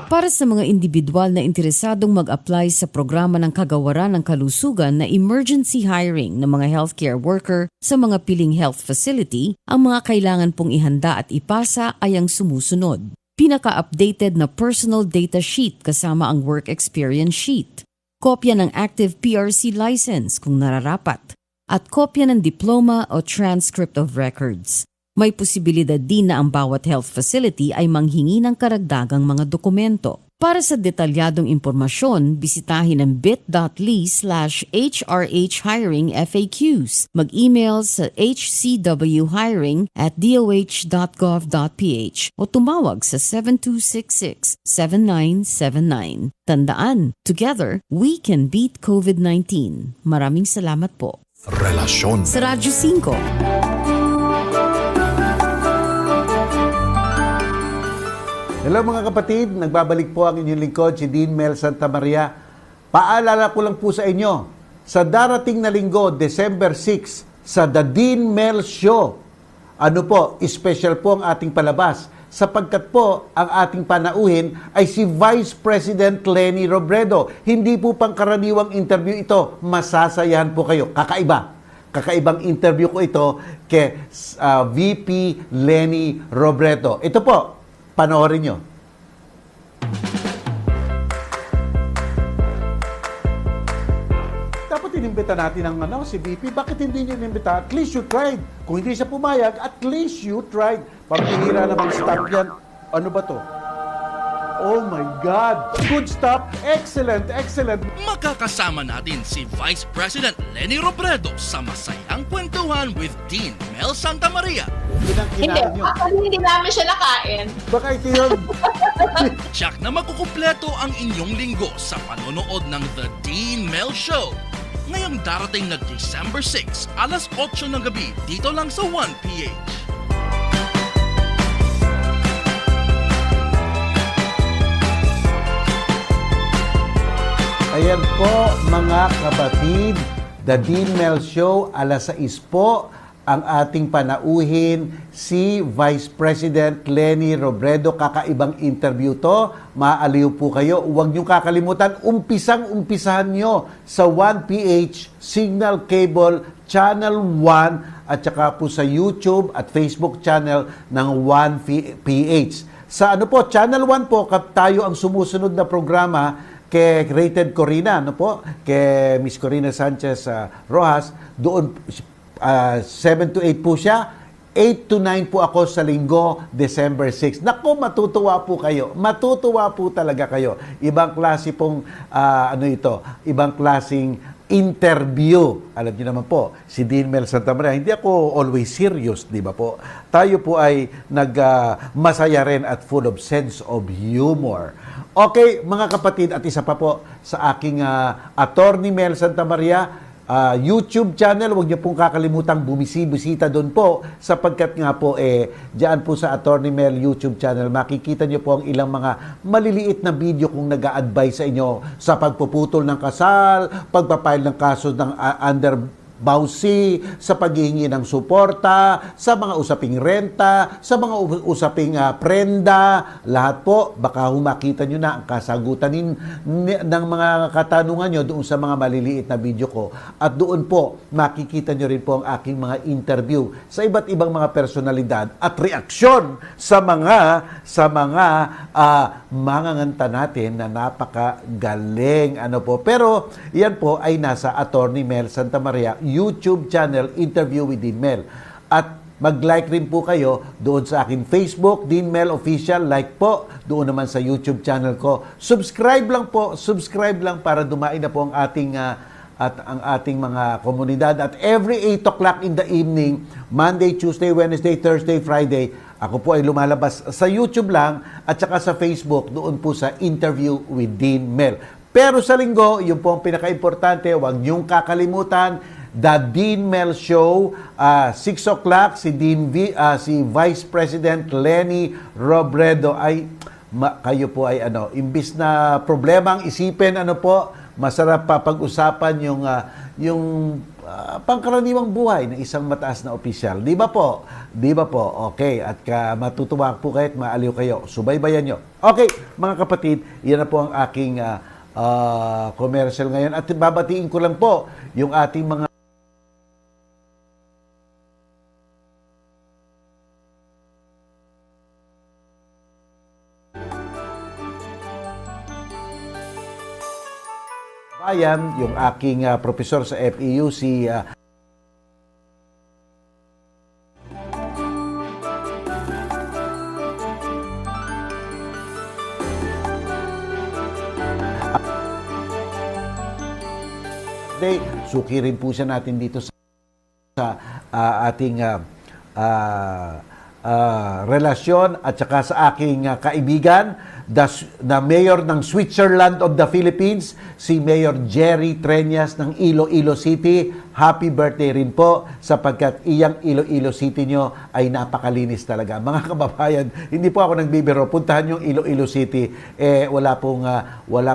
Para sa mga individual na interesadong mag-apply sa programa ng kagawaran ng kalusugan na emergency hiring ng mga healthcare worker sa mga piling health facility, ang mga kailangan pong ihanda at ipasa ay ang sumusunod. Pinaka-updated na personal data sheet kasama ang work experience sheet, kopya ng active PRC license kung nararapat, at kopya ng diploma o transcript of records. May posibilidad din na ang bawat health facility ay manghingi ng karagdagang mga dokumento. Para sa detalyadong impormasyon, bisitahin ang bit.ly/HRHhiringFAQs. Mag-email sa hcwhiring@doh.gov.ph o tumawag sa 7266-7979. Tandaan, together, we can beat COVID-19. Maraming salamat po. Relasyon Sa Radyo 5. Hello mga kapatid, nagbabalik po ang inyong lingkod, si Dean Mel Santa Maria. Paalala ko lang po sa inyo, sa darating na linggo, December 6, sa The Dean Mel Show, special po ang ating palabas, sapagkat po ang ating panauhin ay si Vice President Leni Robredo. Hindi po pangkaraniwang interview ito, masasayahan po kayo, kakaibang interview ko ito kay VP Leni Robredo. Ito po, panoorin nyo. Dapat inimbita natin ang si VP. Bakit hindi nyo inimbita? At least you tried. Kung hindi siya pumayag, at least you tried. Pagpinira namang stop yan. Ano ba to? Oh my God! Good stop! Excellent! Excellent! Makakasama natin si Vice President Leni Robredo sa masayang kwentuhan with Dean Mel Santa Maria. Hindi, actually hindi namin siya nakain. Baka ito yun. Tsak na makukumpleto ang inyong linggo sa panonood ng The Dean Mel Show. Ngayong darating na December 6, alas 8 ng gabi, dito lang sa 1PH. Ayan po mga kapatid, The Dean Mel Show, alas 6 po ang ating panauhin si Vice President Leni Robredo. Kakaibang interview to, maaliw po kayo. Huwag niyong kakalimutan, umpisahan niyo sa 1PH Signal Cable Channel 1 at saka po sa YouTube at Facebook channel ng 1PH. Sa ano po, Channel 1 po, tayo ang sumusunod na programa kay Rated Corina, ano po, kay Miss Corina Sanchez Rojas, doon 7 to 8 po siya, 8 to 9 po ako sa linggo, December 6. Naku, matutuwa po kayo. Matutuwa po talaga kayo. Ibang klase pong, ibang klaseng interview. Alam niyo naman po, si Dean Mel Santamaria, hindi ako always serious, di ba po? Tayo po ay masaya rin at full of sense of humor. Okay, mga kapatid, at isa pa po sa aking Attorney Mel Santamaria, YouTube channel, huwag niyo pong kakalimutang bumisita doon po sapagkat nga po diyan po sa Attorney Mel YouTube channel makikita niyo po ang ilang mga maliliit na video kung nag-a-advise sa inyo sa pagpuputol ng kasal, pagpapile ng kaso ng under bawsi, sa paghihingi ng suporta, sa mga usaping renta, sa mga usaping prenda, lahat po, baka makita nyo na ang kasagutan ng mga katanungan nyo doon sa mga maliliit na video ko. At doon po, makikita nyo rin po ang aking mga interview sa iba't ibang mga personalidad at reaksyon sa mga manganganta natin na napakagaling. Pero, yan po ay nasa Attorney Mel Santamaria YouTube channel, Interview with Dean Mel. At mag-like rin po kayo doon sa akin Facebook, Dean Mel Official, like po. Doon naman sa YouTube channel ko. Subscribe lang para dumain na po ang ating mga komunidad. At every 8 o'clock in the evening, Monday, Tuesday, Wednesday, Thursday, Friday, ako po ay lumalabas sa YouTube lang at saka sa Facebook, doon po sa Interview with Dean Mel. Pero sa linggo, yun po ang pinaka-importante, huwag niyong kakalimutan, The Dean Mel Show, 6 o'clock, si Vice President Leni Robredo kayo po ay imbis na problema ang isipin, masarap pa pag-usapan yung pangkaraniwang buhay ng isang mataas na opisyal. Di ba po? Okay. At matutuwa po kayo at maaliw kayo. Subaybayan nyo. Okay, mga kapatid, yan na po ang aking commercial ngayon. At babatiin ko lang po yung ating mga bayan, yung aking profesor sa FEU, si suki rin po siya natin dito sa ating relasyon at saka sa aking kaibigan, na mayor ng Switzerland of the Philippines, si Mayor Jerry Treñas ng Iloilo City. Happy birthday rin po sapagkat iyang Iloilo City nyo ay napakalinis talaga. Mga kababayan, hindi po ako nagbibiro. Puntahan yung Iloilo City, wala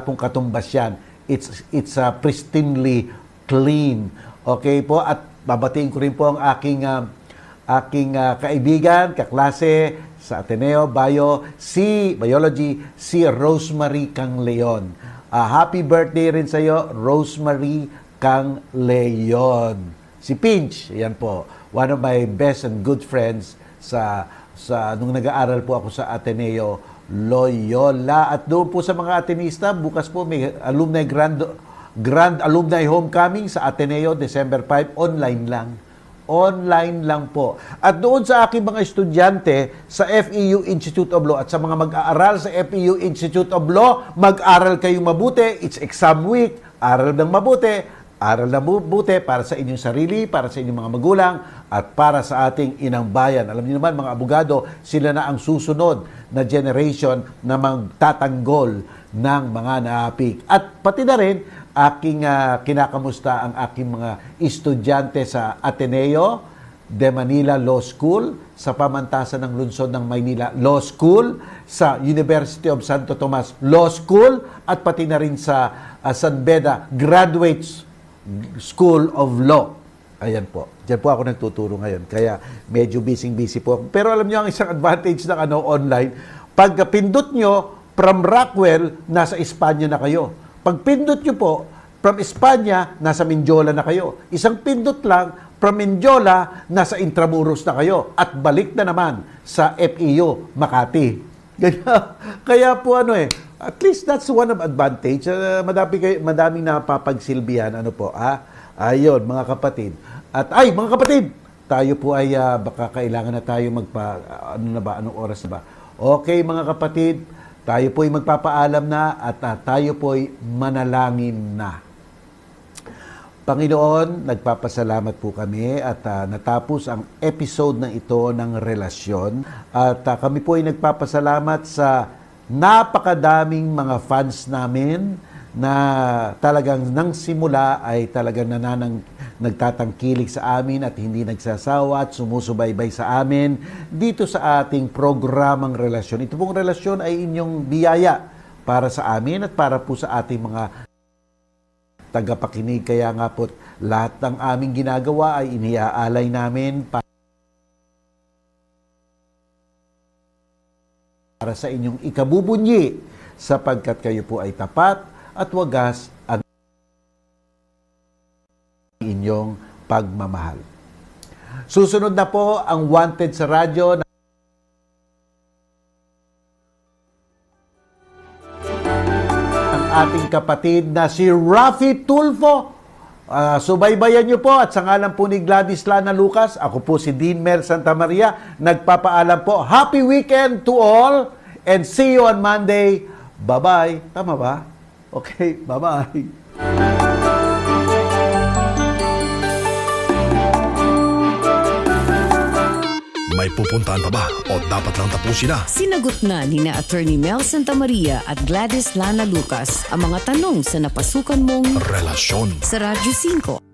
pong katumbas yan. It's pristinely clean. Okay po, at babatiin ko rin po ang aking kaibigan, kaklase sa Ateneo Biology, si Rosemary Kang Leon. Happy birthday rin sa iyo, Rosemary Kang Leon. Si Pinch, yan po, one of my best and good friends nung nag-aaral po ako sa Ateneo Loyola. At doon po sa mga Atenista, bukas po may alumni grand alumni homecoming sa Ateneo, December 5, online lang po. At doon sa aking mga estudyante sa FEU Institute of Law at sa mga mag-aaral sa FEU Institute of Law, mag-aral kayong mabuti. It's exam week. Aral ng mabuti. Aral ng mabuti para sa inyong sarili, para sa inyong mga magulang, at para sa ating inang bayan. Alam niyo naman, mga abogado, sila na ang susunod na generation na magtatanggol ng mga naapik. At pati na rin, aking kinakamusta ang aking mga estudyante sa Ateneo de Manila Law School, sa pamantasan ng lungsod ng Maynila Law School, sa University of Santo Tomas Law School, at pati na rin sa San Beda Graduates School of Law. Ayan po. Diyan po ako nagtuturo ngayon. Kaya medyo busy po ako. Pero alam niyo ang isang advantage ng online, pag pindot nyo from Rockwell, nasa Espanya na kayo. Pag pindot nyo po from Espanya, nasa Mindiola na kayo. Isang pindot lang from Mindiola, nasa Intramuros na kayo. At balik na naman sa FEU, Makati. Kaya po at least that's one of advantage. Madaming napapagsilbihan. Ayun, mga kapatid. At mga kapatid, tayo po ay baka kailangan na tayo anong oras na ba? Okay, mga kapatid, tayo po ay magpapaalam na at tayo po ay manalangin na. Panginoon, nagpapasalamat po kami at natapos ang episode na ito ng relasyon. At kami po ay nagpapasalamat sa napakadaming mga fans namin na talagang nang simula ay talagang nagtatangkilik sa amin at hindi nagsasawa at sumusubaybay sa amin dito sa ating programang relasyon. Ito pong relasyon ay inyong biyaya para sa amin at para po sa ating mga tagapakinig. Kaya nga po, lahat ng aming ginagawa ay iniaalay namin para sa inyong ikabubunyi sapagkat kayo po ay tapat at wagas ang inyong pagmamahal. Susunod na po ang Wanted sa Radyo. Ang ating kapatid na si Rafi Tulfo. Subaybayan niyo po at sa ngalan po ni Gladys Lana Lucas, ako po si Dean Mel Santa Maria, nagpapaalam po. Happy weekend to all and see you on Monday. Bye-bye. Tama ba? Okay, bye-bye. May pupuntahan pa ba o dapat lang tapusin na? Sinagot na ni na Attorney Mel Santa Maria at Gladys Lana Lucas ang mga tanong sa napasukan mong relasyon sa Radyo 5.